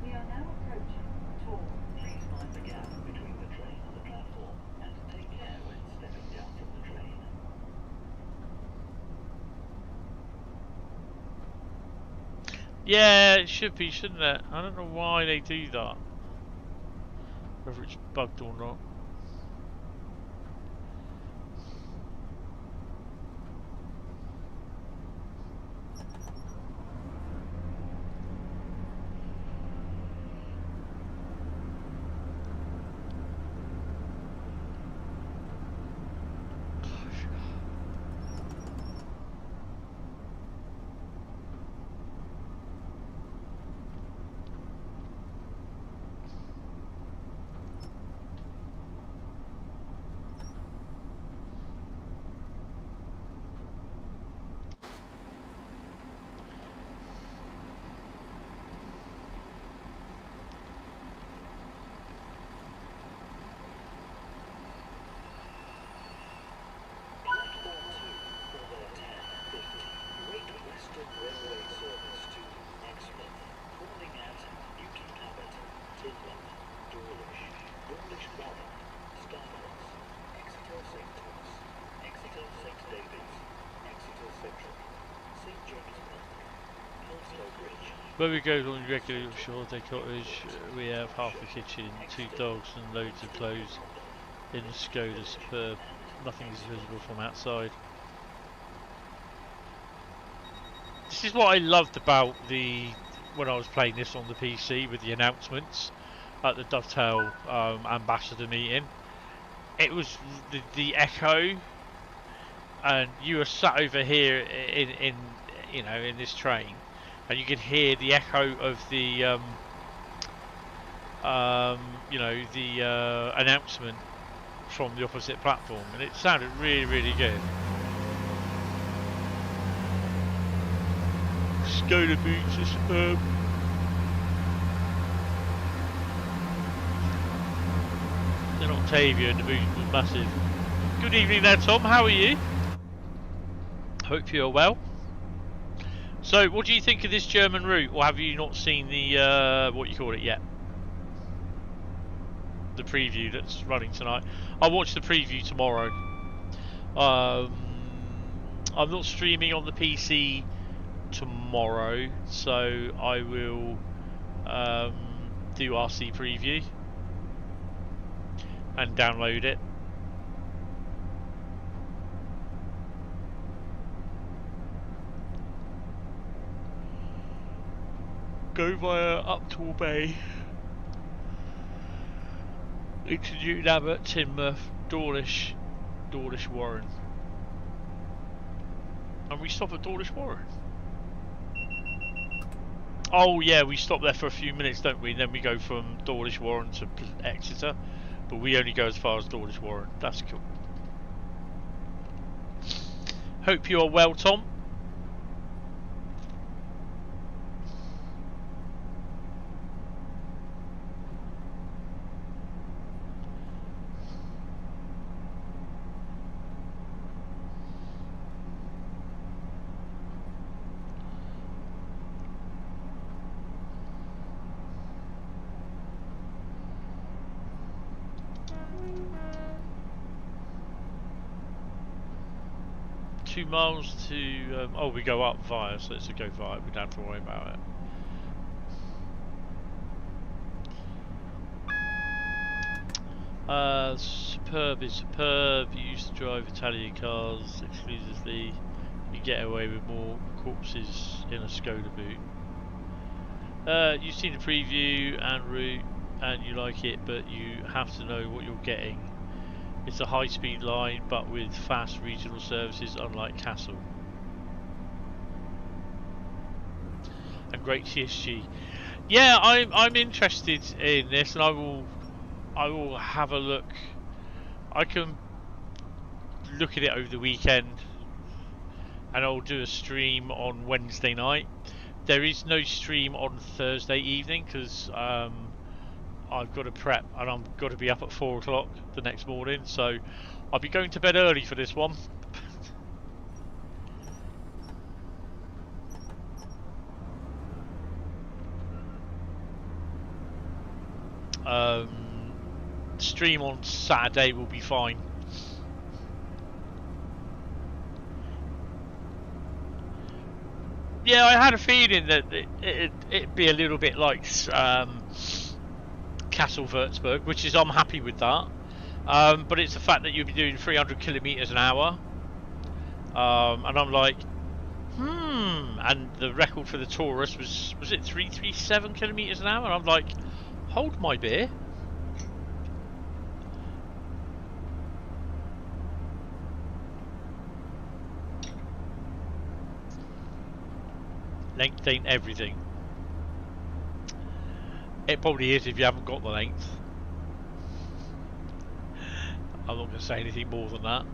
We are now approaching Tor. Please mind the gap between the train and the platform, and take care when stepping down from the train. Yeah, it should be, shouldn't it? I don't know why they do that. Whether it's bugged or not. Where we go on regularly offshore day cottage, we have half a kitchen, 2 dogs and loads of clothes in the Skoda Superb. Nothing is visible from outside. This is what I loved about when I was playing this on the PC with the announcements at the Dovetail ambassador meeting. It was the echo, and you were sat over here in in this train, and you could hear the echo of the announcement from the opposite platform, and it sounded really good. Skoda boots are superb. In Octavia, the boot was massive. Good evening there, Tom. How are you? Hope you're well. So, what do you think of this German route, or have you not seen the what you call it yet? The preview that's running tonight. I'll watch the preview tomorrow. I'm not streaming on the PC tomorrow, so I will do RC preview and download it. Go via Uptal Bay into Newton Abbot, Teignmouth, Dawlish, Warren. And we stop at Dawlish Warren. Oh yeah, we stop there for a few minutes, don't we? And then we go from Dawlish Warren to Exeter, but we only go as far as Dawlish Warren. That's cool. Hope you are well, Tom. $2 miles to oh, we go up via, so it's a go via, we don't have to worry about it. Superb is superb. You used to drive Italian cars exclusively. You get away with more corpses in a Skoda boot. You've seen the preview and route and you like it, but you have to know what you're getting. It's a high-speed line, but with fast regional services, unlike Castle. And great TSG. Yeah, I'm interested in this, and I will have a look. I can look at it over the weekend, and I'll do a stream on Wednesday night. There is no stream on Thursday evening because I've got to prep and I've got to be up at 4 o'clock the next morning, so I'll be going to bed early for this one. Stream on Saturday will be fine. Yeah, I had a feeling that it'd be a little bit like Castle Würzburg, which is, I'm happy with that. But it's the fact that you'll be doing 300 kilometers an hour, and I'm like, and the record for the Taurus was it 337 kilometers an hour, and I'm like, hold my beer. Length ain't everything. It probably is if you haven't got the length. I'm not going to say anything more than that.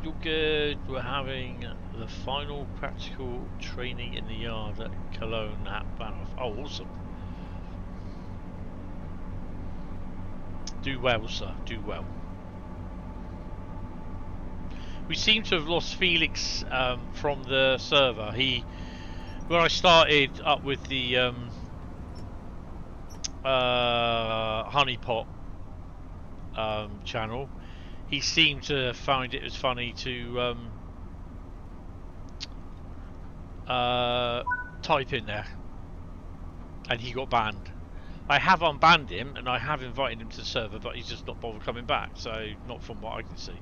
You're good. We're having the final practical training in the yard at Cologne at Bath. Oh, awesome. Do well, sir. Do well. We seem to have lost Felix from the server. When I started up with the honeypot channel, he seemed to find it as funny to type in there, and he got banned. I have unbanned him and I have invited him to the server, but he's just not bothered coming back, so not from what I can see,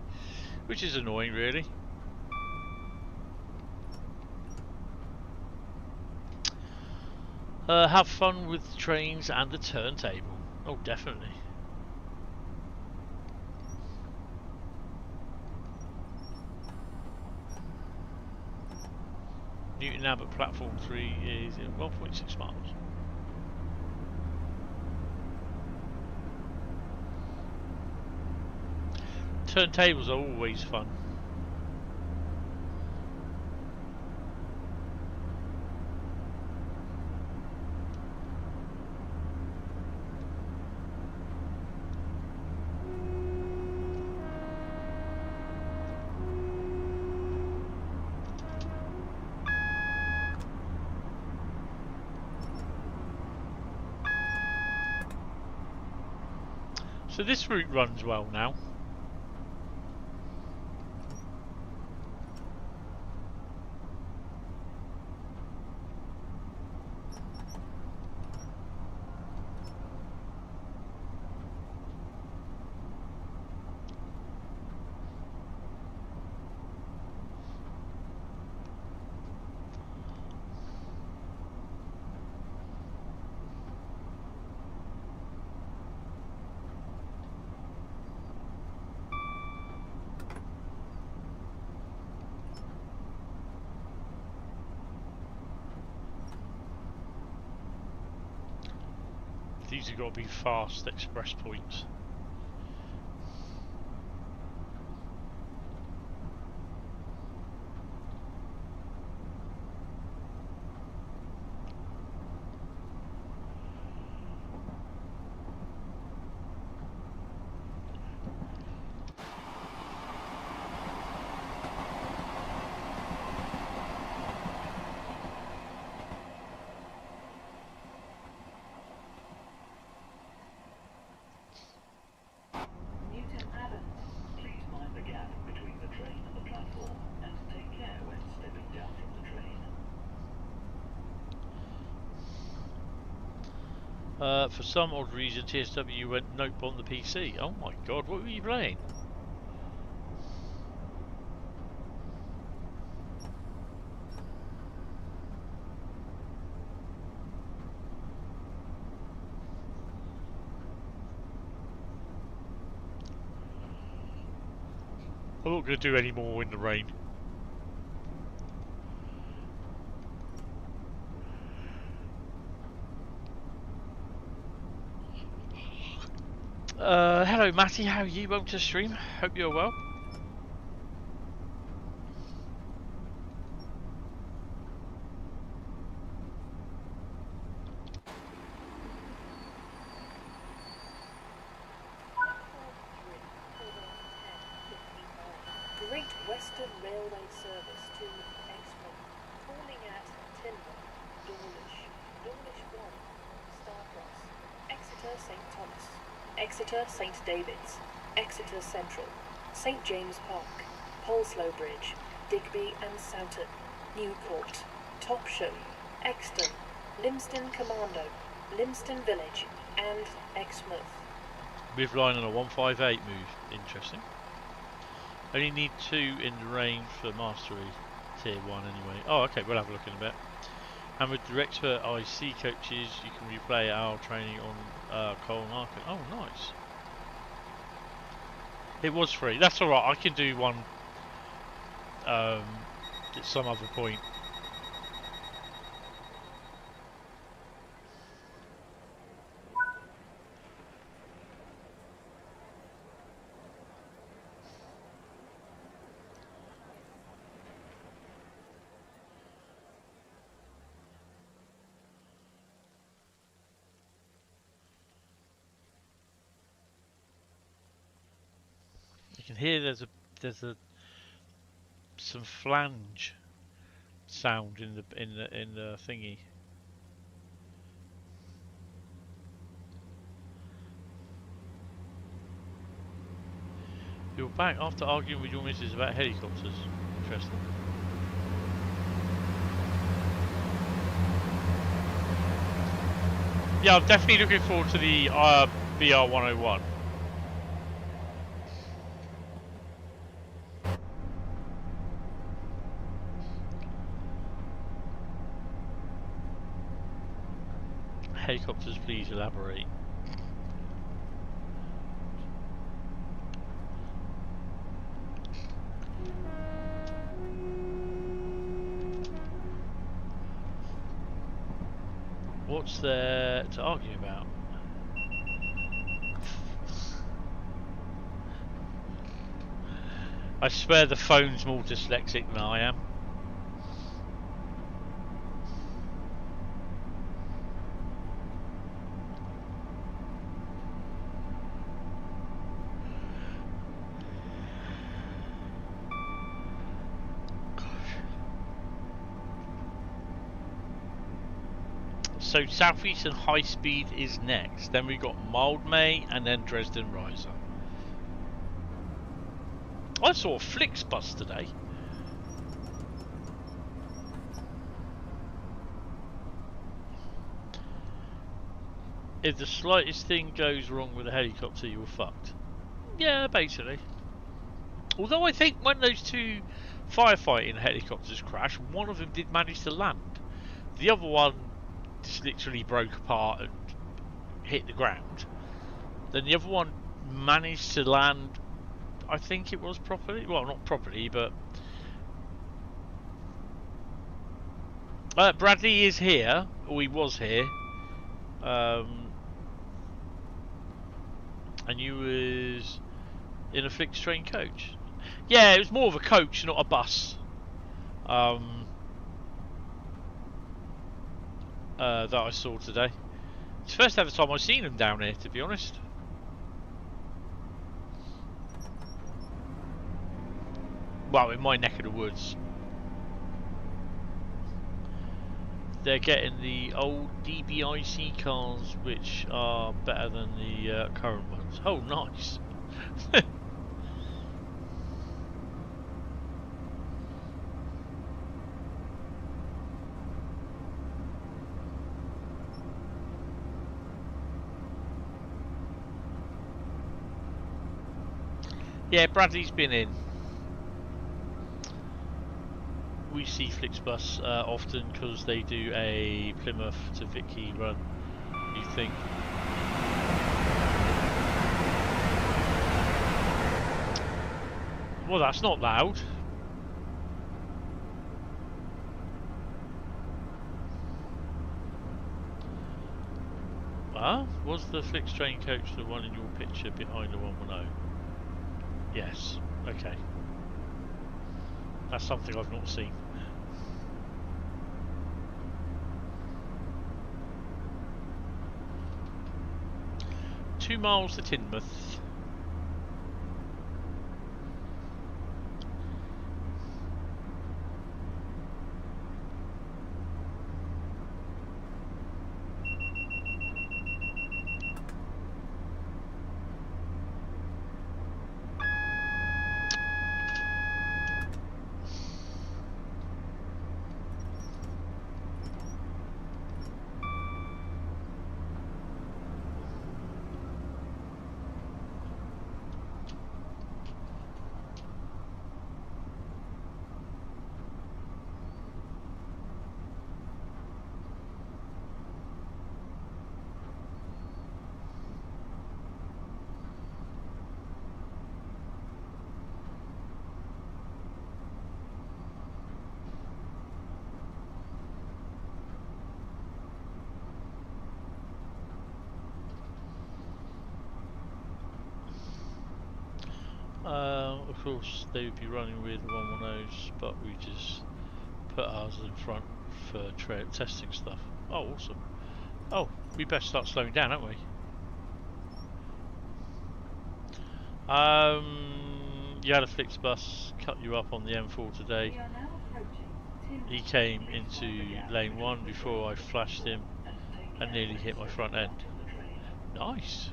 which is annoying, really. Have fun with trains and the turntable. Oh, definitely. Newton Abbot platform 3 is in 1.6 miles. Turntables are always fun. So this route runs well now. These have got to be fast express points. For some odd reason, TSW went nope on the PC. Oh my god, what were you playing? I'm not going to do any more in the rain. Hello Matty, how are you? Welcome to the stream. Hope you're well. Great Western Railway service to Exmouth, calling at Timber, Dawlish, Dawlish 1, Starcross, Exeter St Thomas, Exeter St David's, Exeter Central, St James Park, Poleslow Bridge, Digby and Soutton, Newcourt, Topsham, Exton, Limsden Commando, Limsden Village, and Exmouth. With line on a 158 move. Interesting. Only need 2 in the range for mastery tier 1 anyway. Oh, okay, we'll have a look in a bit. And with direct for IC coaches, you can replay our training on Cole and Arctis. Oh, nice. It was free. That's alright, I can do one at some other point. You can hear there's a some flange sound in the thingy. You're back after arguing with your missus about helicopters. Interesting. Yeah, I'm definitely looking forward to the BR 101. Helicopters, please elaborate. What's there to argue about? I swear the phone's more dyslexic than I am. So Southeast and Highspeed is next. Then we got Mildmay and then Dresden Riser. I saw a Flixbus today. If the slightest thing goes wrong with a helicopter, you're fucked. Yeah, basically. Although I think when those two firefighting helicopters crashed, one of them did manage to land. The other one just literally broke apart and hit the ground. Then the other one managed to land, I think it was properly. Well, not properly, but Bradley is here, or he was here. And you was in a Flix train coach. Yeah, it was more of a coach, not a bus. That I saw today. It's the first ever time I've seen them down here, to be honest. Well, in my neck of the woods. They're getting the old DBIC cars, which are better than the current ones. Oh, nice. Yeah, Bradley's been in. We see Flixbus often because they do a Plymouth to Vicky run, you think. Well, that's not loud. Was the Flix train coach the one in your picture behind the 110? Yes, okay. That's something I've not seen. Two miles to Teignmouth. Of course, they would be running with 110s, but we just put ours in front for testing stuff. Oh, awesome. Oh, we best start slowing down, haven't we? You had a Flixbus cut you up on the M4 today. We are now approaching Timber. He came into lane 1 before I flashed him and nearly hit my front end. Nice.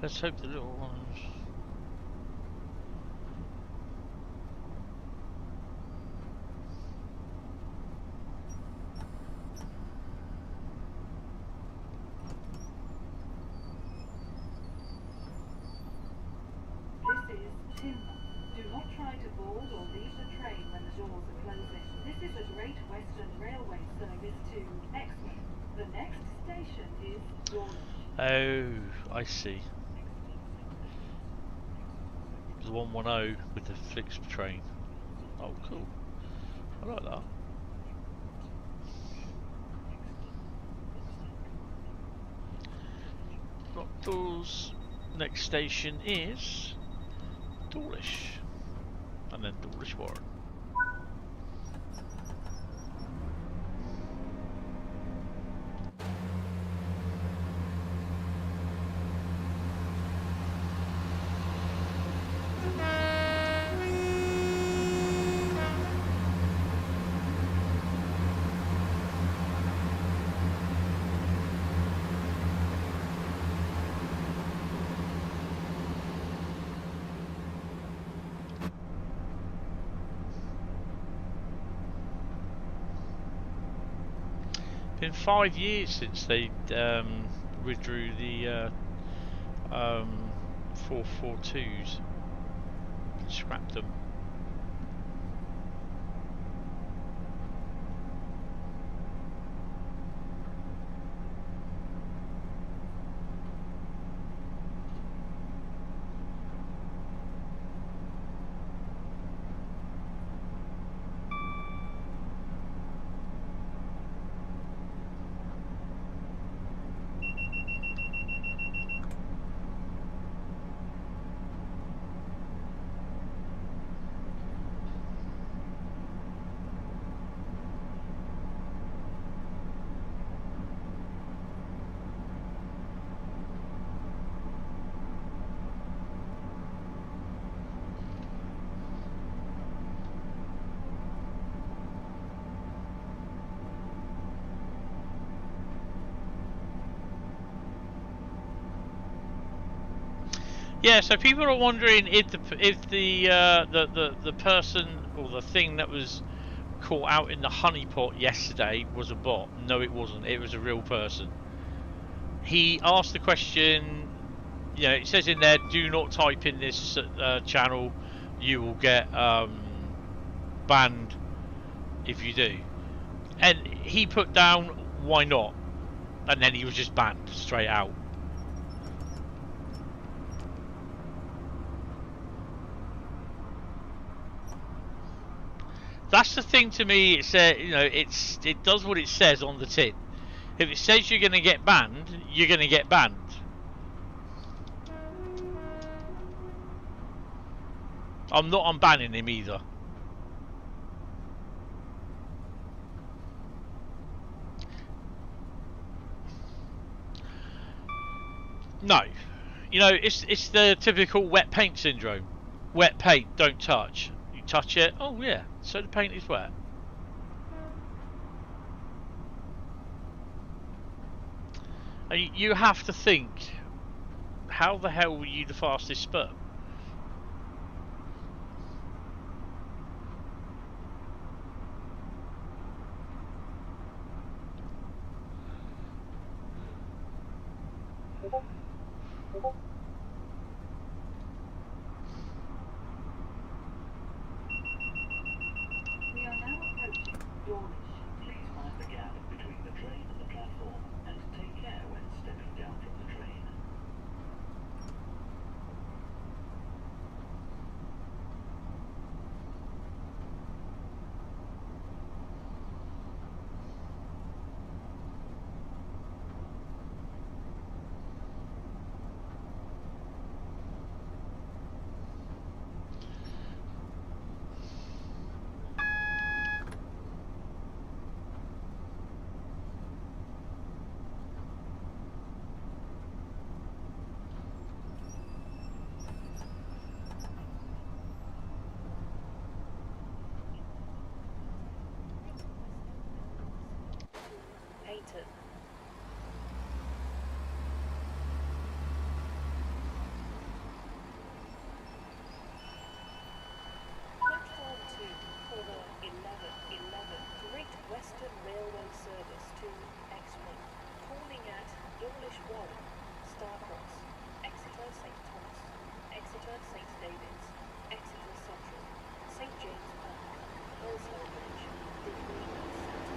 Let's hope the little ones. This is Timber. Do not try to board or leave the train when the doors are closing. This is a Great Western Railway service to Exmouth. The next station is Dawlish. Oh, I see. The 110 with the Flix train. Oh, cool. I like that. Rock doors. Next station is Dawlish, and then Dawlish Warren. Been 5 years since they withdrew the 442s, scrapped them. Yeah, so people are wondering if the person or the thing that was caught out in the honeypot yesterday was a bot. No, it wasn't. It was a real person. He asked the question. You know, it says in there, "Do not type in this channel. You will get banned if you do." And he put down, "Why not?" And then he was just banned straight out. That's the thing to me. It's you know, it does what it says on the tin. If it says you're going to get banned, you're going to get banned. I'm not unbanning him either. No, you know, it's the typical wet paint syndrome. Wet paint, don't touch. You touch it, oh yeah, so the paint is wet. And you have to think, how the hell were you the fastest sperm? We are now approaching Dawlish. Please mind the gap between the train and the platform, and take care when stepping down from the train. Payton. Platform 2 for the 1111 Great Western Railway service to Exmouth, calling at Dawlish Warren, Starcross, Exeter St Thomas, Exeter St David's, Exeter Central, St James Park, Hillslow Bridge, Riviera Centre,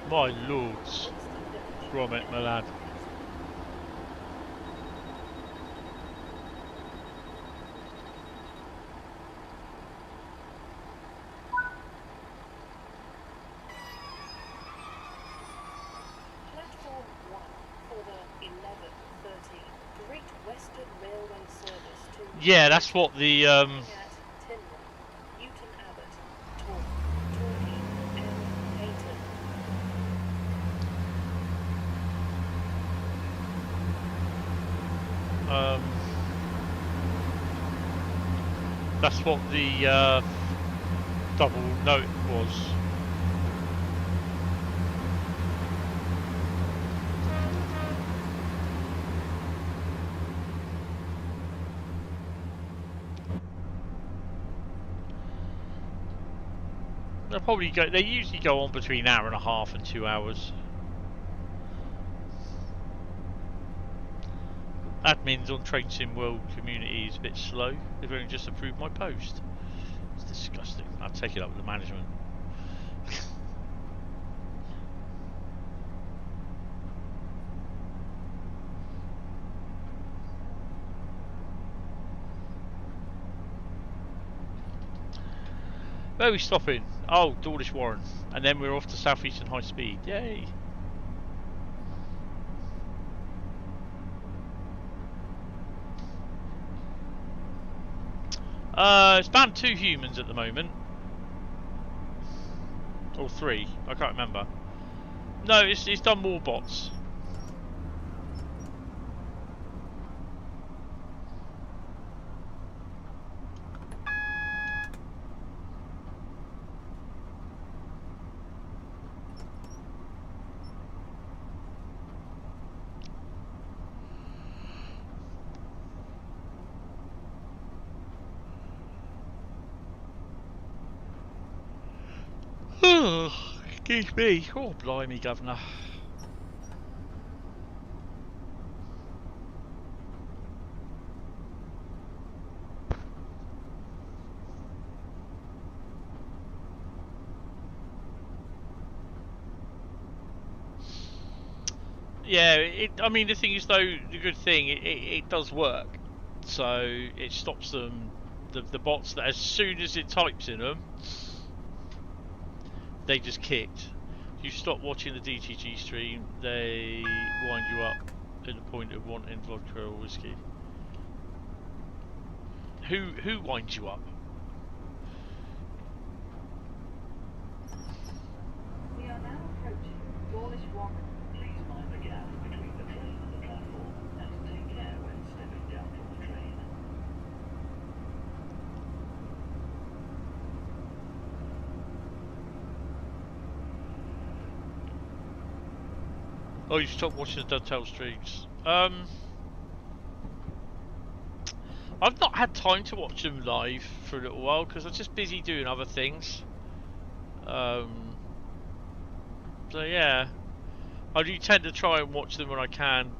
My lords. Grommet, my lad. Platform 1 for the 1113 Great Western Railway service to Yeah, that's what the at Tinwell, Newton Abbot, Torquay, and Payton. that's what the double note was. They'll probably go. They usually go on between an hour and a half and 2 hours. Admins on Train Sim World community is a bit slow. They've only just approved my post. It's disgusting. I'll take it up with the management. Where are we stopping? Oh, Dawlish Warren. And then we're off to South Eastern Highspeed. Yay! It's banned 2 humans at the moment. Or 3. I can't remember. No, it's done more bots. Excuse me. Oh, blimey, governor. Yeah, I mean, the thing is, though, the good thing, it does work. So it stops them, the bots, that as soon as it types in them, they just kicked. If you stop watching the DTG stream, they wind you up to the point of wanting vodka or whiskey. Who winds you up? We are now approaching Dawlish Warren. Please mind the gap between the train and the platform, and take care when stepping down from the train. Oh, you stopped watching the Dovetail streams. I've not had time to watch them live for a little while because I'm just busy doing other things. So yeah, I do tend to try and watch them when I can.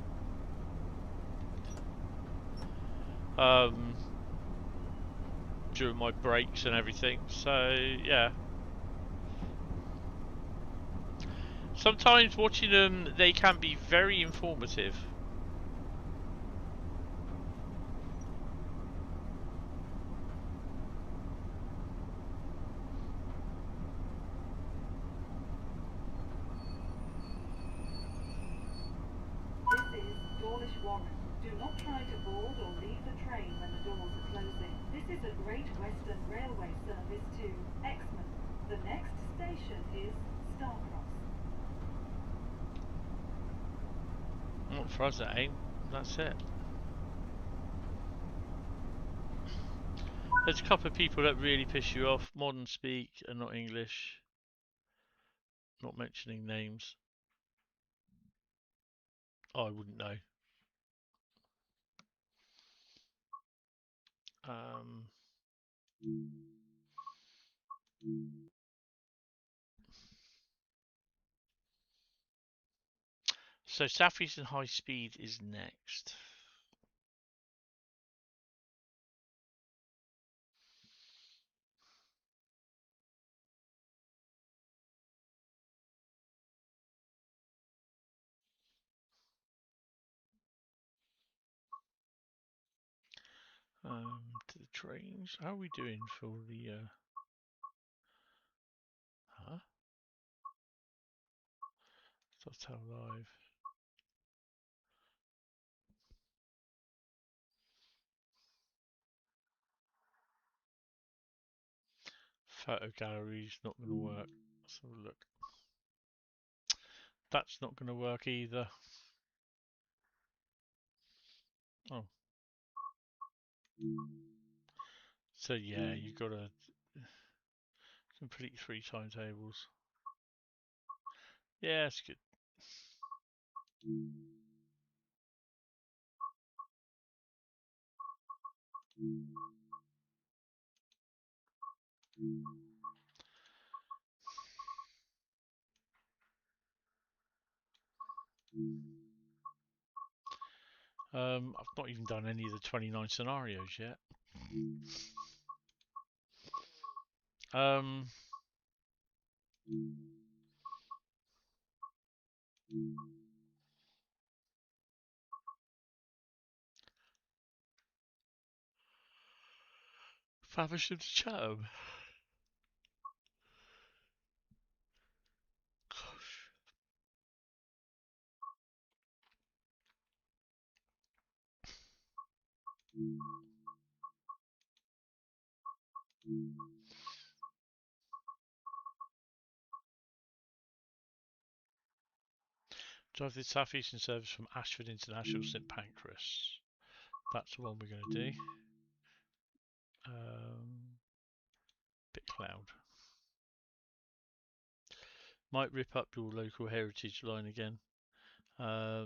During my breaks and everything. So yeah. Sometimes watching them, they can be very informative. This is Dawlish Warren. Do not try to board or leave the train when the doors are closing. This is a Great Western Railway service to Exmouth. The next station is Starcross. Not for us, that ain't. That's it. There's a couple of people that really piss you off. Modern speak and not English. Not mentioning names. I wouldn't know. So Southeast and Highspeed is next. To the trains. How are we doing for the huh? That's how live. Photo gallery's not going to work. Let's have a look. That's not going to work either. Oh. So yeah, you've got to complete 3 timetables. Yeah, that's good. I've not even done any of the 29 scenarios yet. Faversham to Chatham. Drive the South Eastern service from Ashford International St Pancras. That's the one we're going to do. Bit cloud. Might rip up your local heritage line again.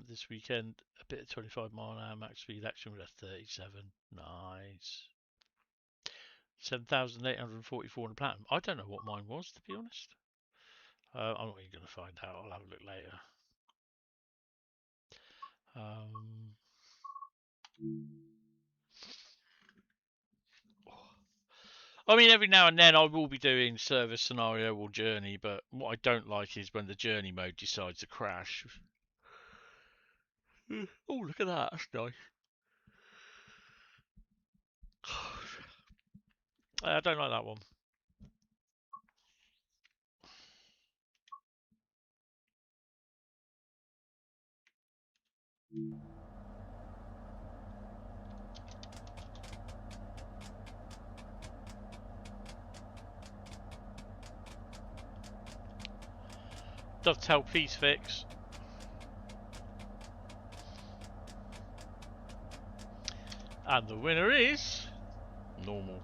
This weekend, a bit of 25 mile an hour max speed action with a 37. Nice. 7,844 on the platinum. I don't know what mine was, to be honest. I'm not even going to find out. I'll have a look later. I mean, every now and then I will be doing service scenario or journey, but what I don't like is when the journey mode decides to crash. Oh, look at that. That's nice. I don't like that one. Dovetail piece fix. And the winner is normal.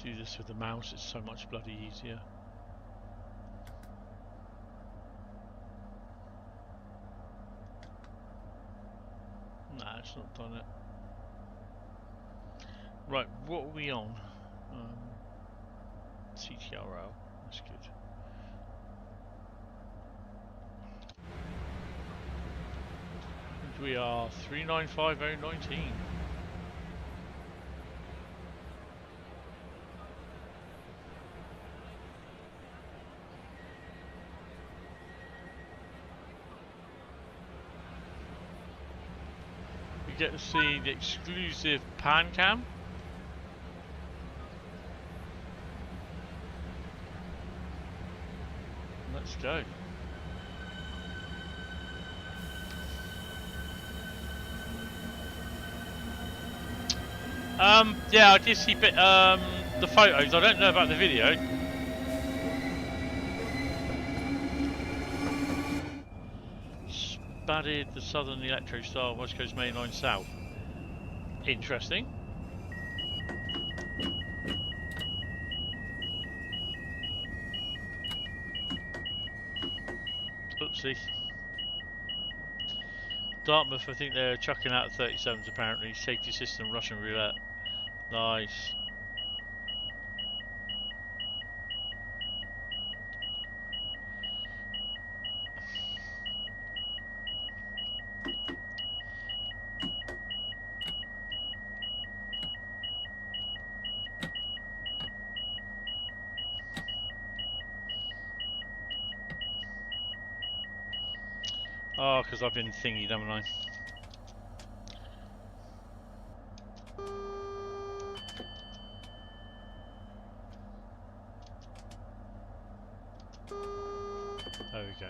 Do this with the mouse, it's so much bloody easier. Nah, it's not done it. Right, what are we on? CTRL, that's good. And we are 395019. Get to see the exclusive pan cam. go. Yeah, I did see the photos. I don't know about the video. Spudded the Southern Electro style West Coast Main Line South. Interesting. Oopsie. Dartmouth, I think they're chucking out 37s apparently. Safety system, Russian roulette. Nice. Oh, because I've been thingied, haven't I? There we go.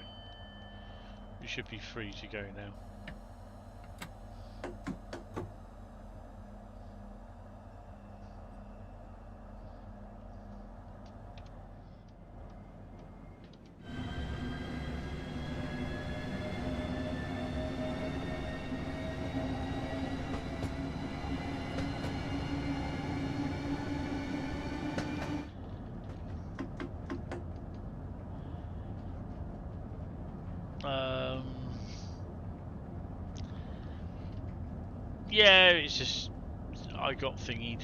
We should be free to go now. Yeah, it's just I got thingied.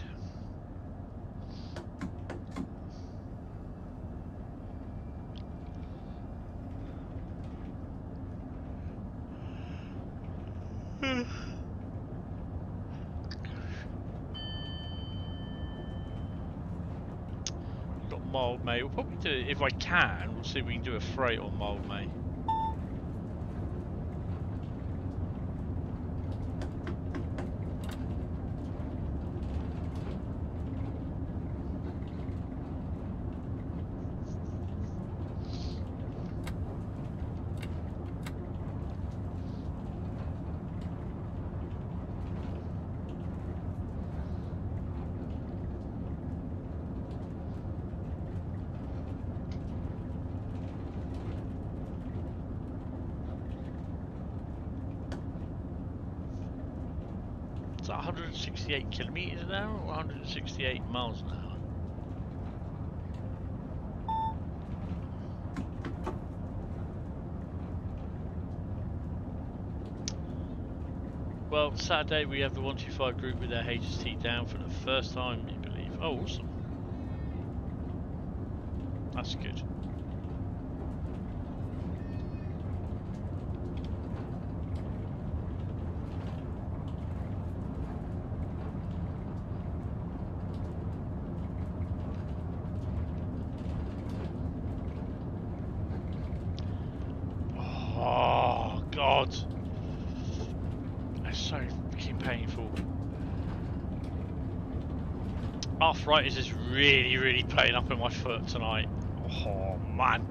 Got mild May. We'll probably do it if I can. We'll see if we can do a freight on mild May. It's 168 kilometers an hour or 168 miles an hour? Well, Saturday we have the 125 group with their HST down for the first time, I believe. Oh, awesome. That's good. Oh, God. That's so freaking painful. Arthritis is really playing up in my foot tonight. Oh, man.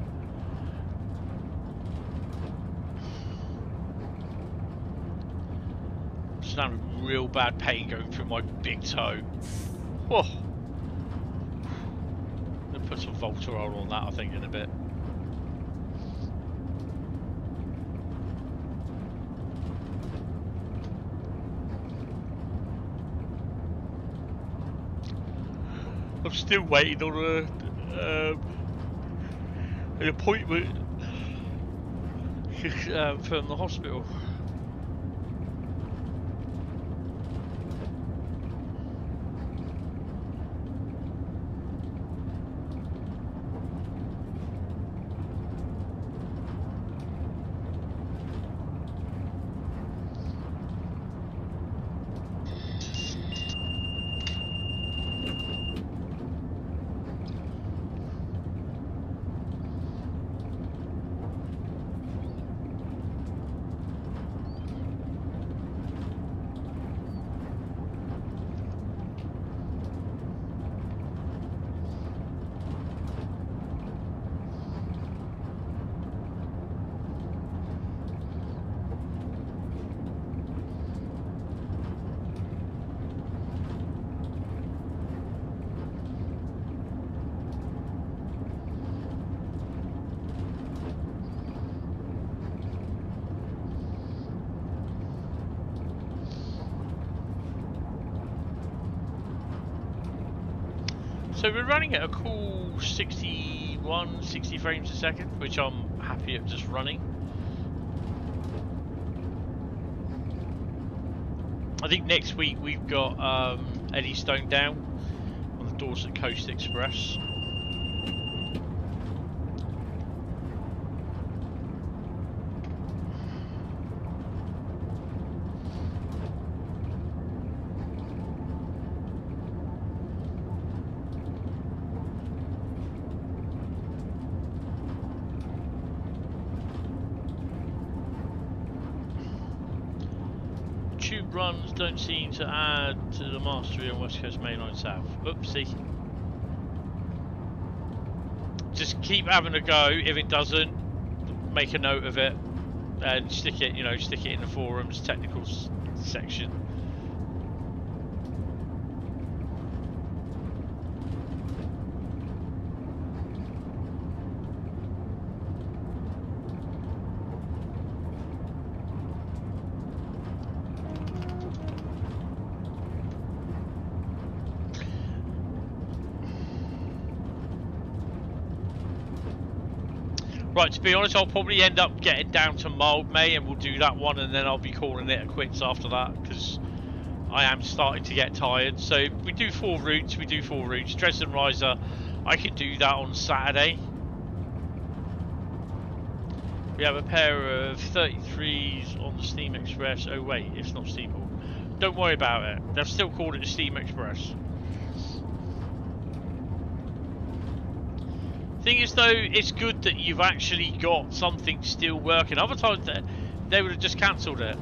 Just having real bad pain going through my big toe. Whoa. I'm gonna put some Voltarol on that, I think, in a bit. I'm still waiting on an appointment from the hospital. So we're running at a cool 61, 60 frames a second, which I'm happy at just running. I think next week we've got Eddystone down on the Dorset Coast Express. Runs don't seem to add to the mastery on West Coast Mainline South. Oopsie. Just keep having a go. If it doesn't, make a note of it and stick it, stick it in the forums technical section. Right, to be honest, I'll probably end up getting down to Mildmay and we'll do that one and then I'll be calling it a quits after that because I am starting to get tired. So we do 4 routes, Dresden Riser, I can do that on Saturday. We have a pair of 33s on the Steam Express. Oh wait, it's not Steamhawk. Don't worry about it, they've still called it the Steam Express. Thing is though, it's good that you've actually got something still working. Other times they would have just cancelled it.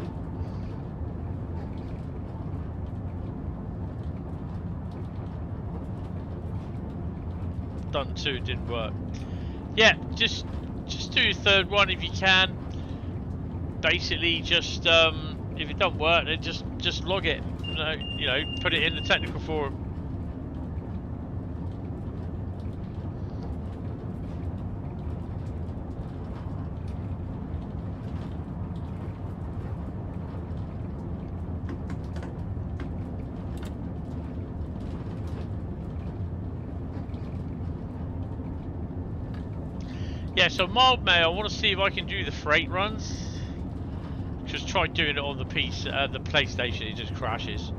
Done 2, didn't work. Yeah, just do your 3rd one if you can. Basically, just if it don't work, then just log it. Put it in the technical forum. Yeah, so Mildmay, I want to see if I can do the freight runs. Just try doing it on the PlayStation, it just crashes.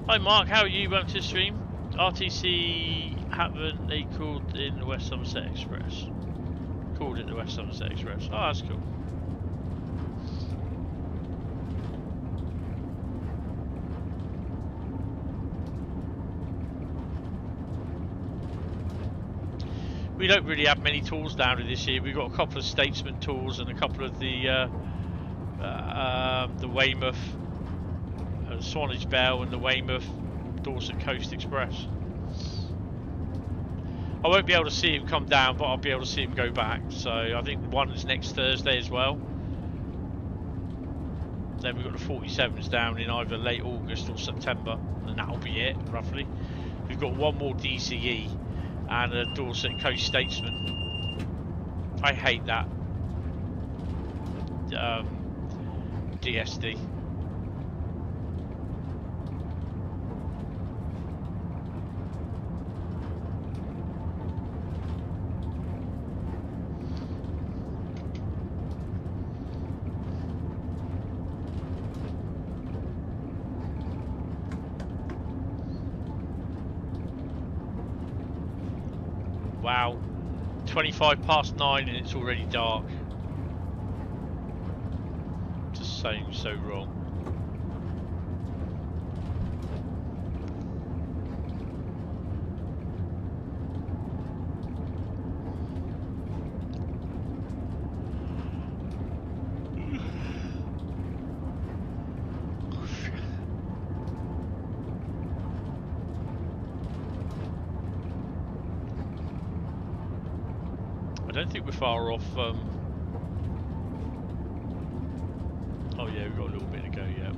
Hi Mark, how are you? Welcome to the stream. RTC haven't they called in the West Somerset Express? Called it the West Somerset Express. Oh, that's cool. We don't really have many tools down here this year. We've got a couple of Statesman tools and a couple of the Weymouth, Swanage Bell and the Weymouth Dorset Coast Express. I won't be able to see him come down, but I'll be able to see him go back. So I think one is next Thursday as well. Then we've got the 47s down in either late August or September, and that'll be it, roughly. We've got one more DCE and a Dorset Coast Statesman. I hate that DSD. Wow, 25 past 9 and it's already dark. Just saying, so wrong. I don't think we're far off. Oh yeah, we've got a little bit to go yet.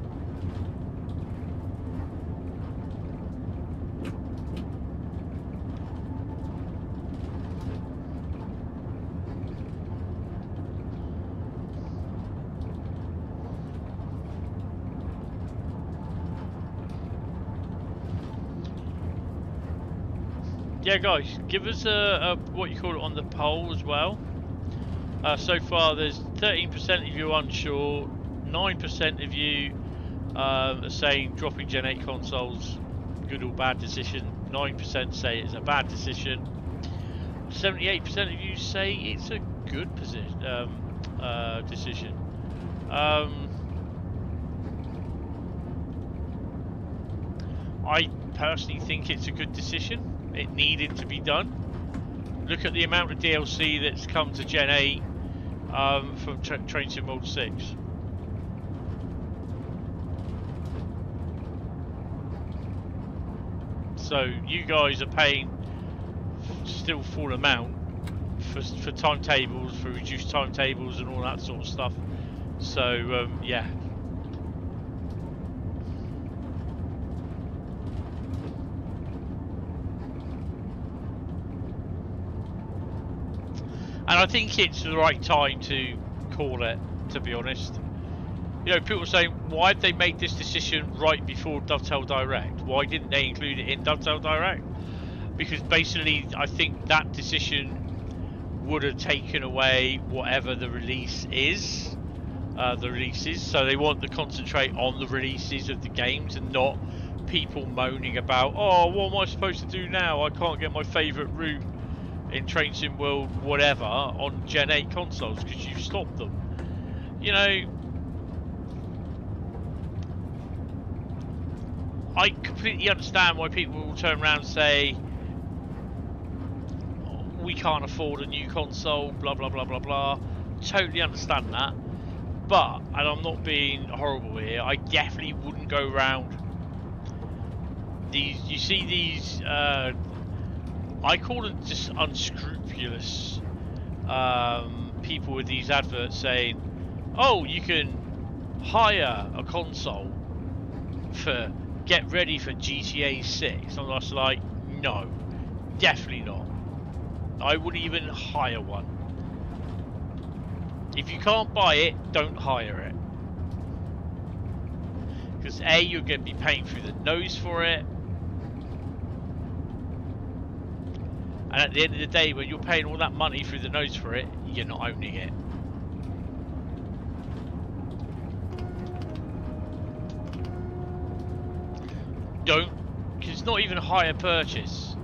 Yeah, guys, give us a what you call it on the poll as well. So far, there's 13% of you unsure, 9% of you are saying dropping Gen 8 consoles, good or bad decision. 9% say it's a bad decision. 78% of you say it's a good decision. I personally think it's a good decision. It needed to be done. Look at the amount of DLC that's come to Gen 8 from Train Sim World 6. So you guys are paying still full amount for timetables, for reduced timetables and all that sort of stuff. So yeah. And I think it's the right time to call it, to be honest. You know, people are saying, why did they make this decision right before Dovetail Direct? Why didn't they include it in Dovetail Direct? Because basically, I think that decision would have taken away whatever the release is. So they want to concentrate on the releases of the games and not people moaning about, oh, what am I supposed to do now? I can't get my favourite route in Train Sim World whatever on Gen 8 consoles because you've stopped them. You know, I completely understand why people will turn around and say, oh, we can't afford a new console, blah blah blah blah blah. Totally understand that. But, and I'm not being horrible here, I definitely wouldn't go around these, you see these I call them just unscrupulous people with these adverts saying, oh, you can hire a console for get ready for GTA 6. I'm just like, no, definitely not. I wouldn't even hire one. If you can't buy it, don't hire it. Because A, you're going to be paying through the nose for it. And at the end of the day, when you're paying all that money through the nose for it, you're not owning it. Don't, because it's not even a hire purchase.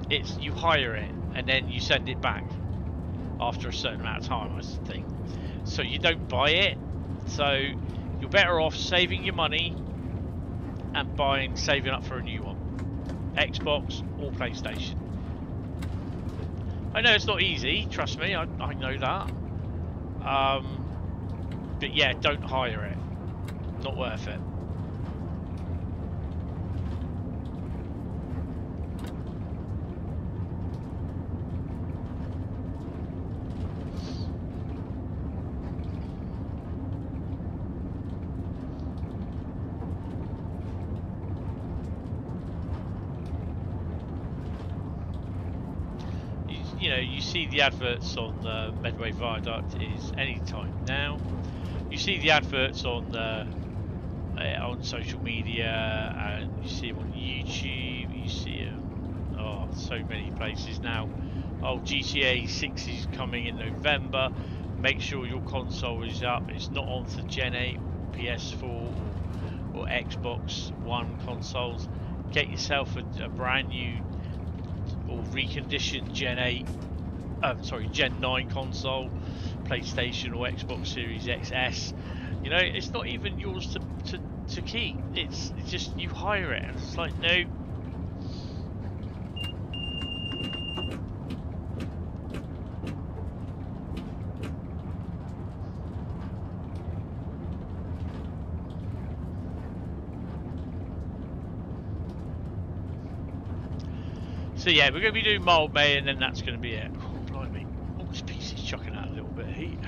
It's you hire it and then you send it back after a certain amount of time, I think. So you don't buy it. So you're better off saving your money and saving up for a new one. Xbox or PlayStation. I know it's not easy, trust me, I know that. But yeah, don't hire it. Not worth it. You know, you see the adverts on the Medway Viaduct is anytime now. You see the adverts on social media, and you see them on YouTube. You see them, so many places now. Oh, GTA 6 is coming in November. Make sure your console is up. It's not on for Gen 8, PS4, or Xbox One consoles. Get yourself a brand new or reconditioned Gen 9 console, PlayStation or Xbox Series XS. You know, it's not even yours to keep. It's just you hire it, and it's like, no. So yeah, we're going to be doing mild May, and then that's going to be it. Oh, blimey. Oh, this piece is chucking out a little bit of heat.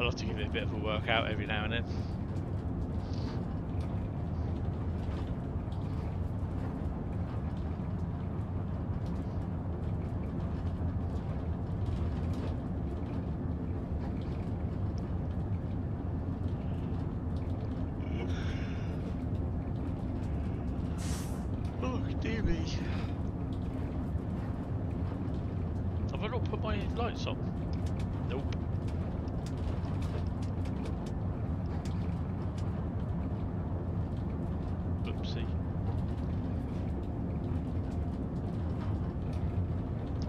I'll have to give it a bit of a workout every now and then. Oh, dear me. I not put my lights on? Nope. Oopsie.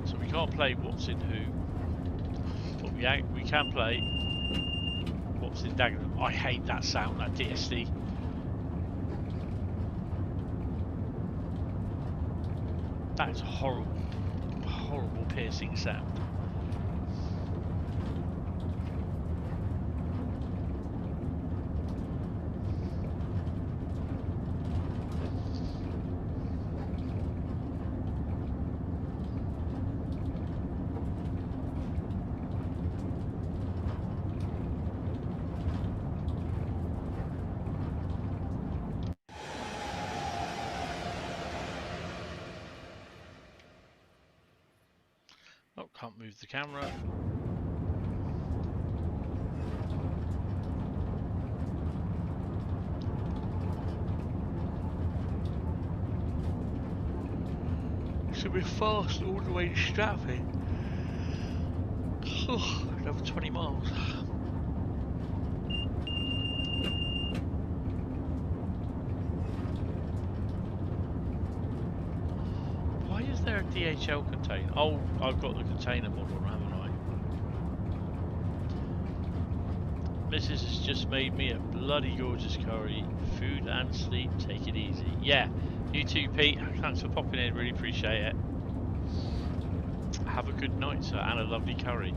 So we can't play What's in Who. But we can play What's in Dagenham. I hate that sound, that DSD. That is a horrible, horrible piercing sound. Oh, can't move the camera. Should be fast all the way to Stratford. Another 20 miles. Why is there a DHL container? Oh, I've got the container model, haven't I? Mrs. has just made me a bloody gorgeous curry. Food and sleep, take it easy. Yeah, you too, Pete. Thanks for popping in, really appreciate it. Have a good night, sir, and a lovely curry.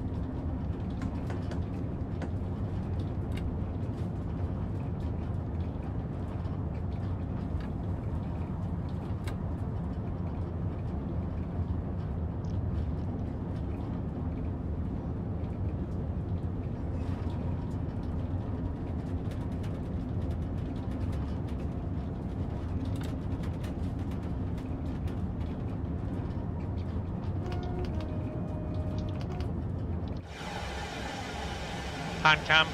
Pan cam.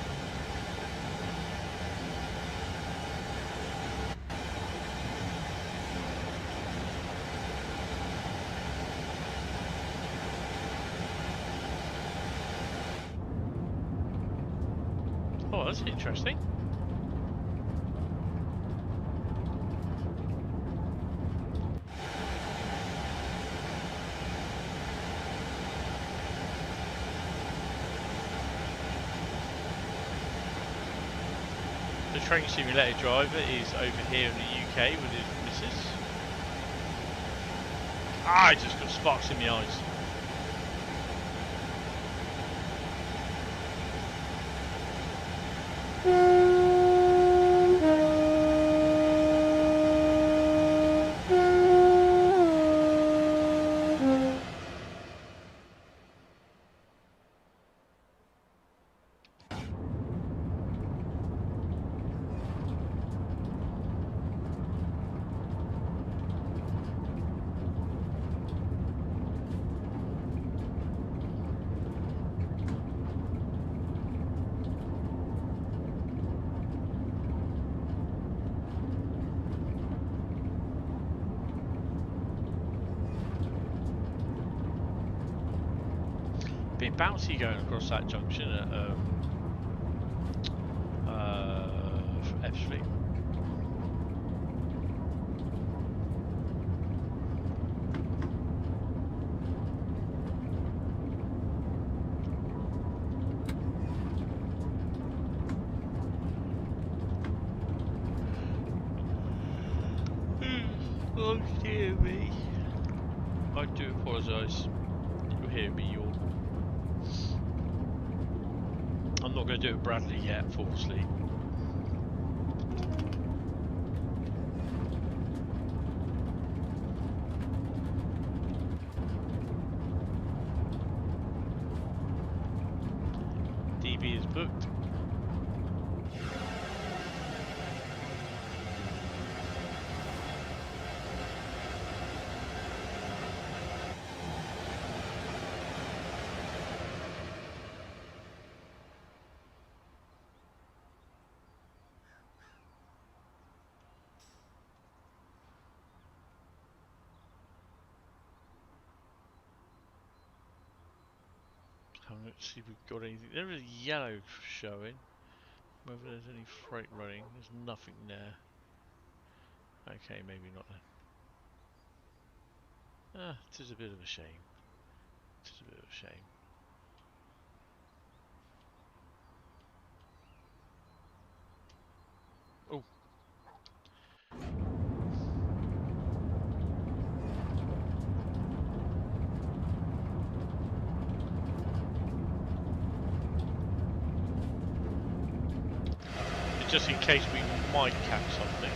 Oh, that's interesting. The train simulator driver is over here in the UK with his missus. Ah, I just got sparks in my eyes. Bit bouncy going across that junction at F Street. Oh dear me. I do apologise. You'll hear me yawn. I'm not going to do it Bradley yet, fall asleep. DB is booked. Let's see if we've got anything. There is yellow showing. Whether there's any freight running, there's nothing there. Okay, maybe not then. Ah, it is a bit of a shame. It is a bit of a shame. Oh. Just in case we might catch something.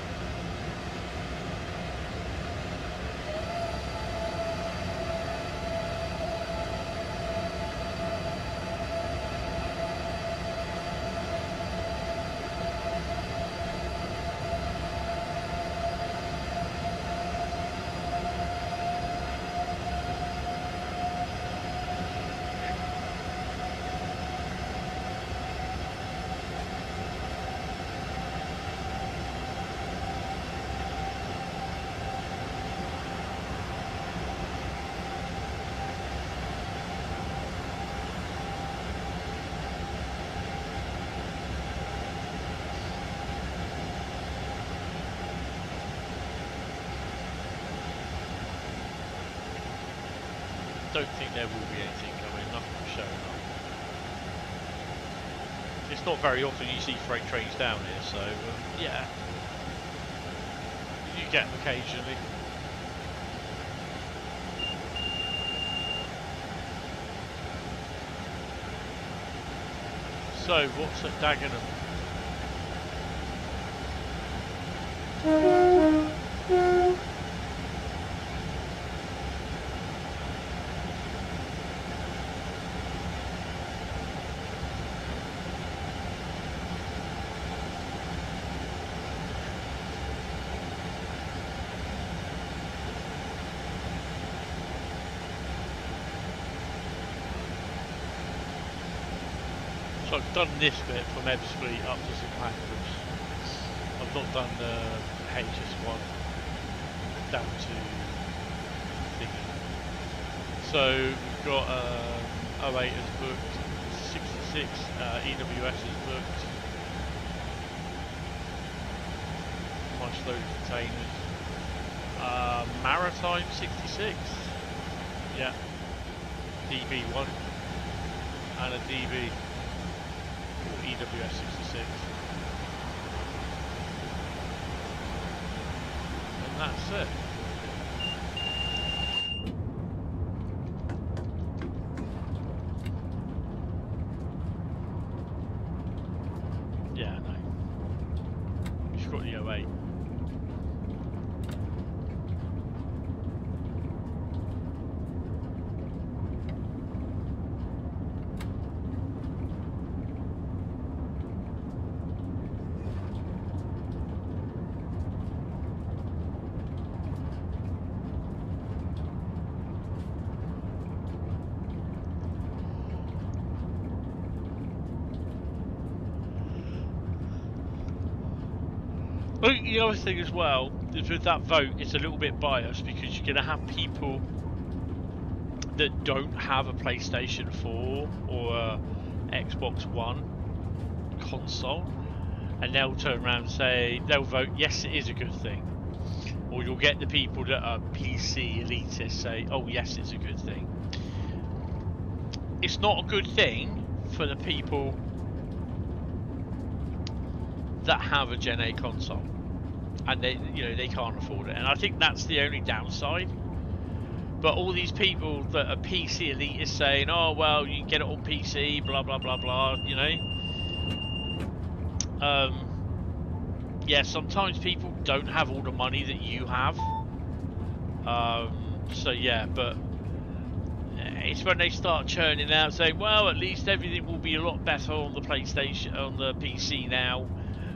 Don't think there will be anything coming, nothing showing up. It's not very often you see freight trains down here, so yeah, you get them occasionally. So, what's at Dagenham? So I've done this bit from Ebbsfleet up to St Pancras. I've not done the HS1 down to thingy. So we've got 08 is booked, 66 EWS is booked. Nice load of containers. Maritime 66. Yeah. DB1 and a DB. EWS 66. And that's it. Yeah, no. You've got the 08. The other thing as well is with that vote, it's a little bit biased because you're going to have people that don't have a PlayStation 4 or a Xbox One console, and they'll turn around and say they'll vote yes, it is a good thing. Or you'll get the people that are PC elitists say, oh yes, it's a good thing. It's not a good thing for the people that have a Gen 8 console and they can't afford it, and I think that's the only downside. But all these people that are PC elitists saying, oh well, you can get it on PC, blah blah blah blah, yeah, sometimes people don't have all the money that you have, so yeah, but it's when they start churning out saying, well, at least everything will be a lot better on the PlayStation, on the PC now,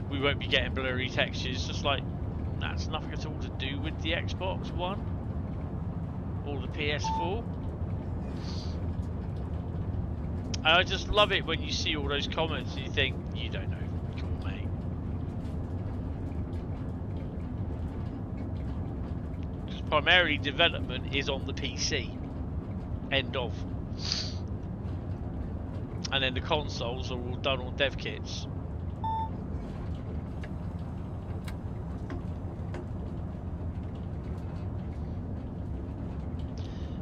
we won't be getting blurry textures. It's just like, that's nothing at all to do with the Xbox One or the PS4. And I just love it when you see all those comments and you think, you don't know, come on mate. Because primarily development is on the PC. End of. and then the consoles are all done on dev kits.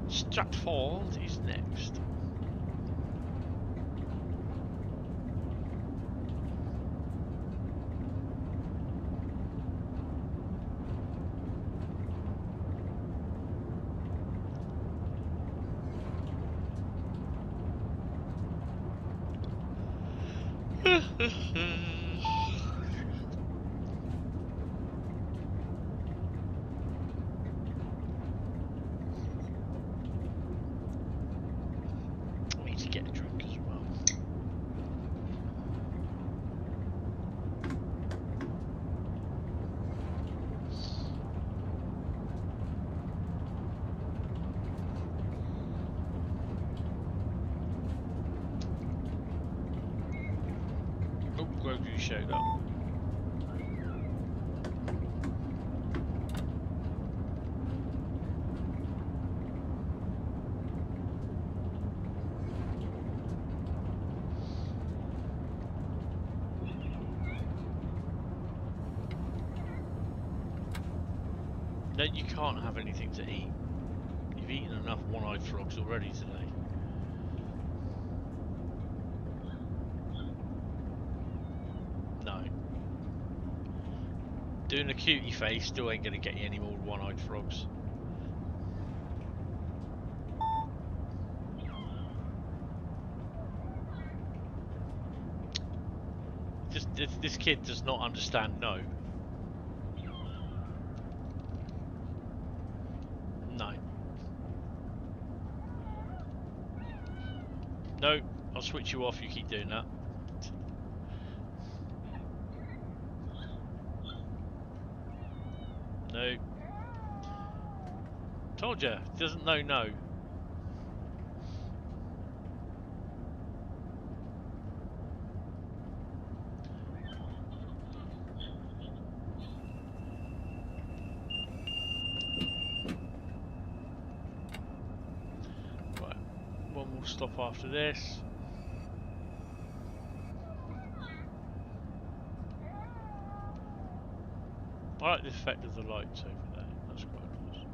Stratford is next. I need to get a drink as well. Oh, Grogu showed up. No, you can't have anything to eat. You've eaten enough one-eyed frogs already today. No. Doing a cutie face still ain't gonna get you any more one-eyed frogs. This kid does not understand no. No. No, I'll switch you off, you keep doing that. No. Told ya, doesn't know no. Right, one more stop after this. I like the effect of the lights over there, that's quite nice.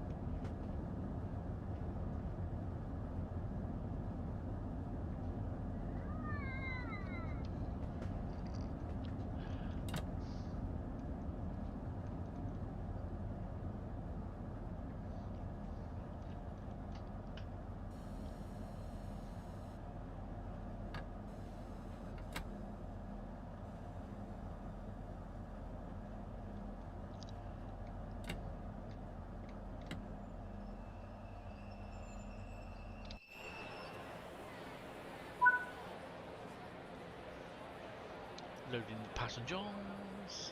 Loading the passengers.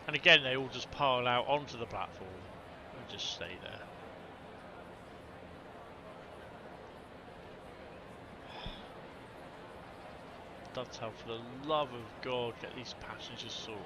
And again, they all just pile out onto the platform and just stay there. Dovetail, for the love of God, get these passengers sorted.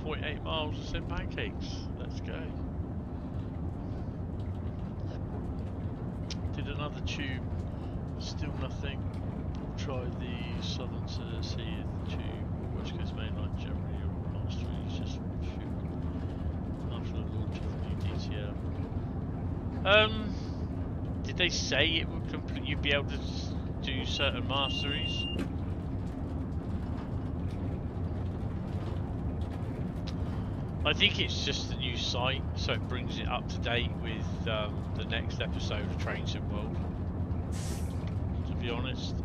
.8 miles of St Pancakes. Let's go. Did another tube. Still nothing. We'll try the southern to see the tube. West Coast Main Line generally over last week. Just after the launch of the new DTM. Did they say it would complete? You'd be able to do certain masteries? I think it's just a new site, so it brings it up to date with the next episode of Train Sim World. To be honest.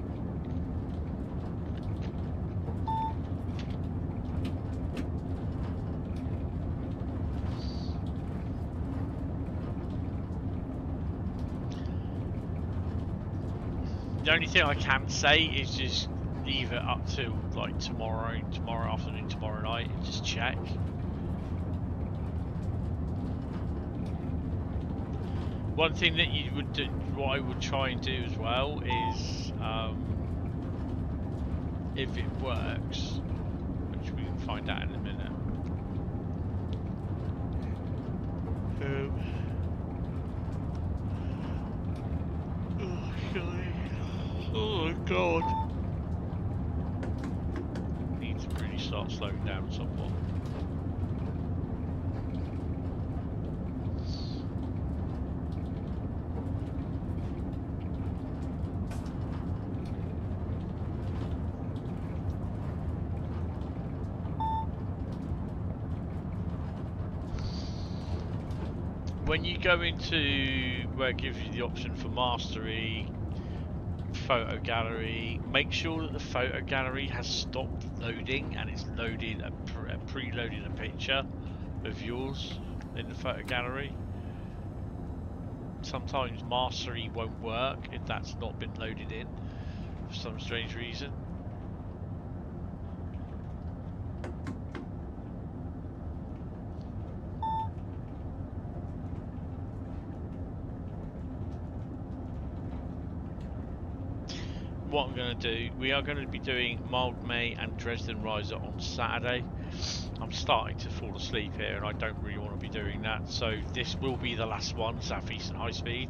The only thing I can say is just leave it up to like tomorrow afternoon, tomorrow night, and just check. One thing that you would do, what I would try and do as well is, if it works, which we can find out in a minute. Oh god. Need to really start slowing down somewhat. When you go into where it gives you the option for mastery, photo gallery, make sure that the photo gallery has stopped loading and it's loaded preloaded a picture of yours in the photo gallery. Sometimes mastery won't work if that's not been loaded in for some strange reason. What I'm going to do, we are going to be doing Mild May and Dresden Riser on Saturday. I'm starting to fall asleep here and I don't really want to be doing that, so this will be the last one, Southeast and Highspeed.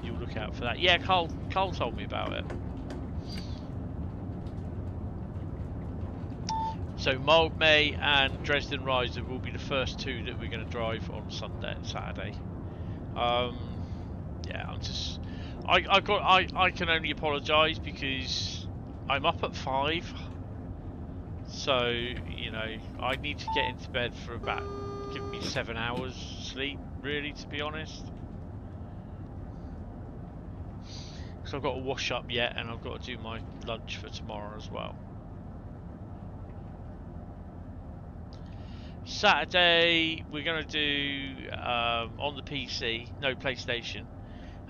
You'll look out for that. Yeah, Carl told me about it. So Mild May and Dresden Riser will be the first two that we're going to drive on Saturday. Yeah, I can only apologise because I'm up at 5, so you know I need to get into bed for about, give me 7 hours sleep, really, to be honest. So I've got to wash up yet, and I've got to do my lunch for tomorrow as well. Saturday we're going to do on the PC, no PlayStation,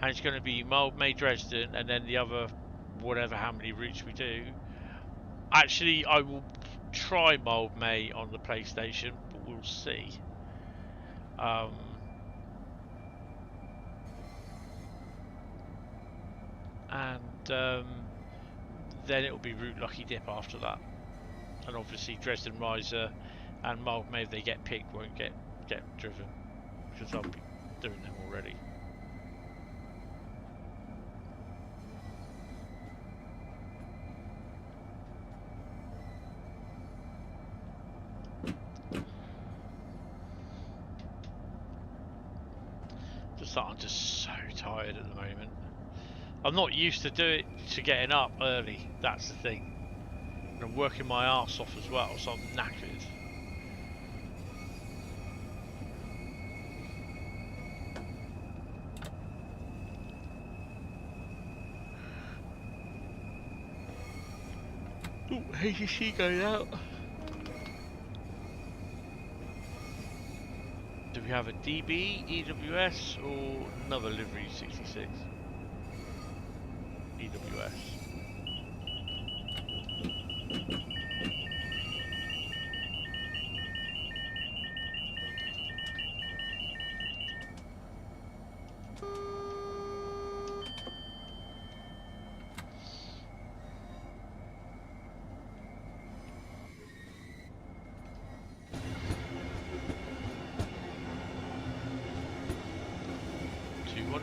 and it's going to be Mild May Dresden and then the other whatever how many routes we do. Actually I will try Mild May on the PlayStation, but we'll see. Then it'll be Route Lucky Dip after that, and obviously Dresden Riser and Mild May, if they get picked, won't get driven because I'll be doing them already. I'm just so tired at the moment. I'm not used to getting up early. That's the thing. And I'm working my arse off as well, so I'm knackered. Oh, HCC going out. Do we have a DB, EWS, or another livery 66? EWS.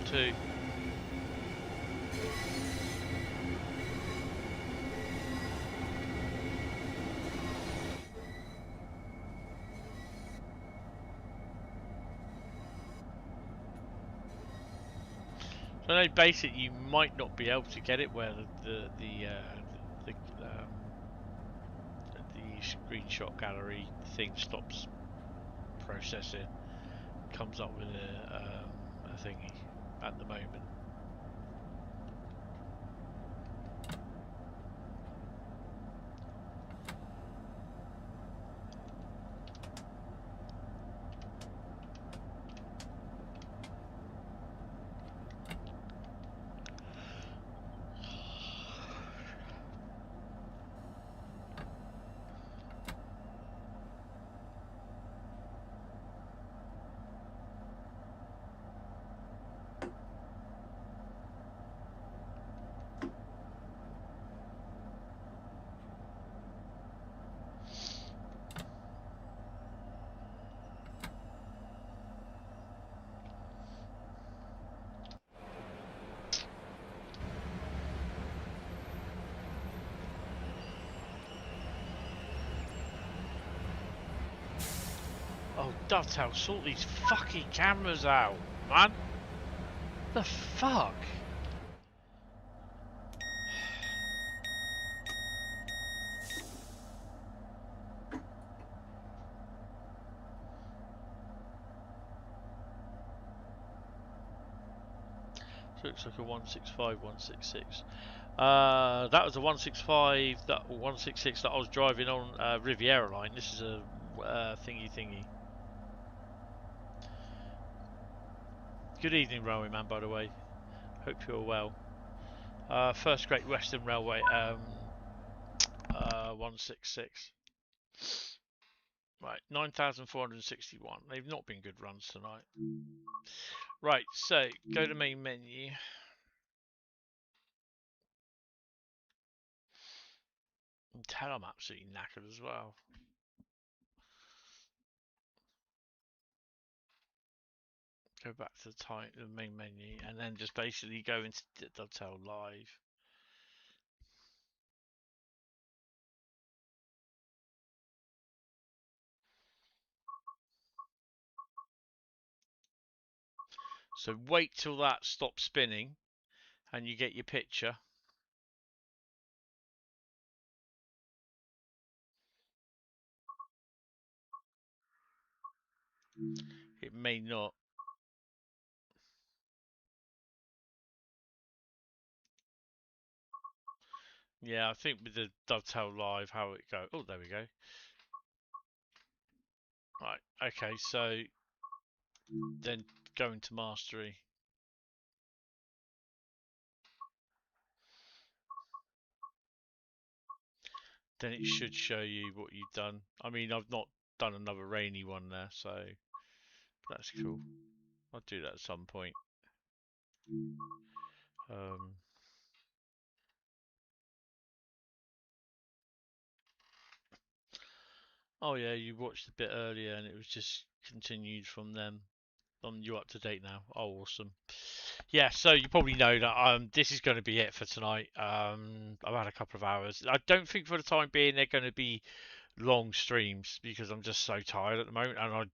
Two. So I know basically you might not be able to get it where the the screenshot gallery thing stops processing, comes up with a thingy at the moment. Oh, Dovetail, sort these fucking cameras out, man. The fuck? So it looks like a 165, 166. That was a 165, that 166 that I was driving on Riviera Line. This is a thingy. Good evening, Railway Man, by the way. Hope you're well. First Great Western Railway, 166. Right, 9,461. They've not been good runs tonight. Right, so go to main menu. And tell I'm absolutely knackered as well. Go back to the main menu, and then just basically go into Dovetail Live. So wait till that stops spinning, and you get your picture. It may not. Yeah, I think with the Dovetail Live, how it go. Oh, there we go. Right, okay, so then go into Mastery. Then it should show you what you've done. I mean, I've not done another rainy one there, so that's cool. I'll do that at some point. Oh yeah, you watched a bit earlier, and it was just continued from them. You're up to date now. Oh, awesome. Yeah, so you probably know that this is going to be it for tonight. I've had a couple of hours. I don't think for the time being they're going to be long streams because I'm just so tired at the moment. And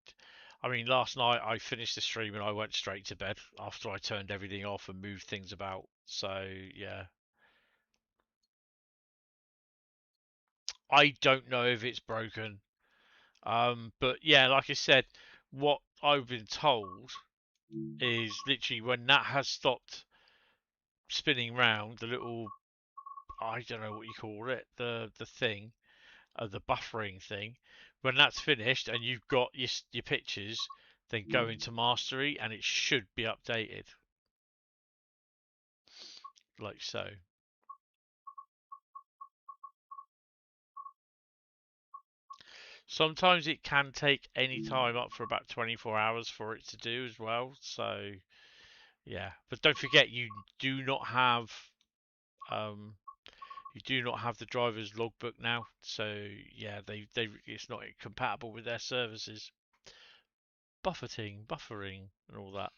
I mean, last night I finished the stream and I went straight to bed after I turned everything off and moved things about. So yeah, I don't know if it's broken. But yeah, like I said, what I've been told is literally when that has stopped spinning round, the little, I don't know what you call it, the thing, the buffering thing, when that's finished and you've got your pictures, then go into Mastery and it should be updated, like so. Sometimes it can take any time up for about 24 hours for it to do as well. So yeah, but don't forget do not have um, you do not have the driver's logbook now. So yeah, they it's not compatible with their services. Buffering, and all that.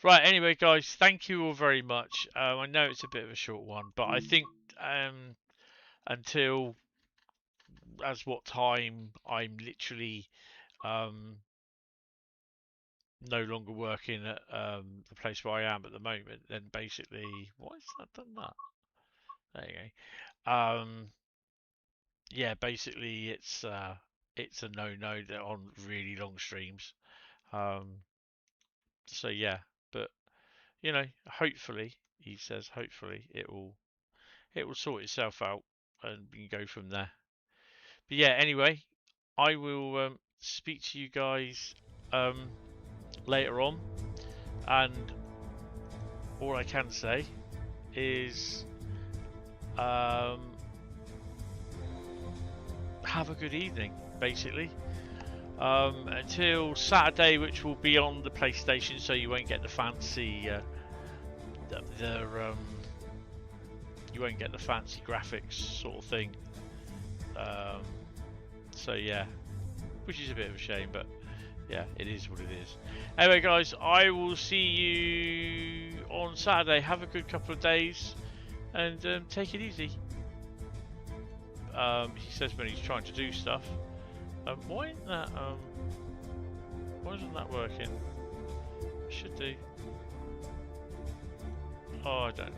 Right. Anyway, guys, thank you all very much. I know it's a bit of a short one, but I think until as what time I'm literally um, no longer working at the place where I am at the moment, then basically, why has that done that? There you go. Yeah, basically it's a no-no on really long streams. So yeah, but you know, hopefully, he says, hopefully it will sort itself out and we can go from there. But yeah, anyway, I will speak to you guys later on, and all I can say is have a good evening, basically. Until Saturday, which will be on the PlayStation, so you won't get the fancy you won't get the fancy graphics sort of thing. So yeah, which is a bit of a shame, but yeah, it is what it is. Anyway, guys, I will see you on Saturday. Have a good couple of days, and take it easy. He says when he's trying to do stuff. Why isn't that? Why isn't that working? Should do. Oh, I don't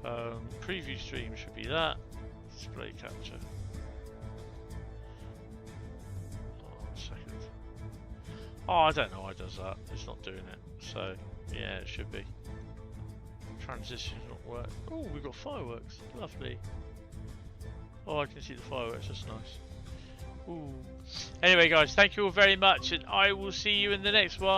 know. Preview stream should be that. Display capture. Oh, 1 second. Oh, I don't know why it does that. It's not doing it. So, yeah, it should be. Transition's not work. Oh, we've got fireworks. Lovely. Oh, I can see the fireworks. That's nice. Ooh. Anyway, guys, thank you all very much, and I will see you in the next one.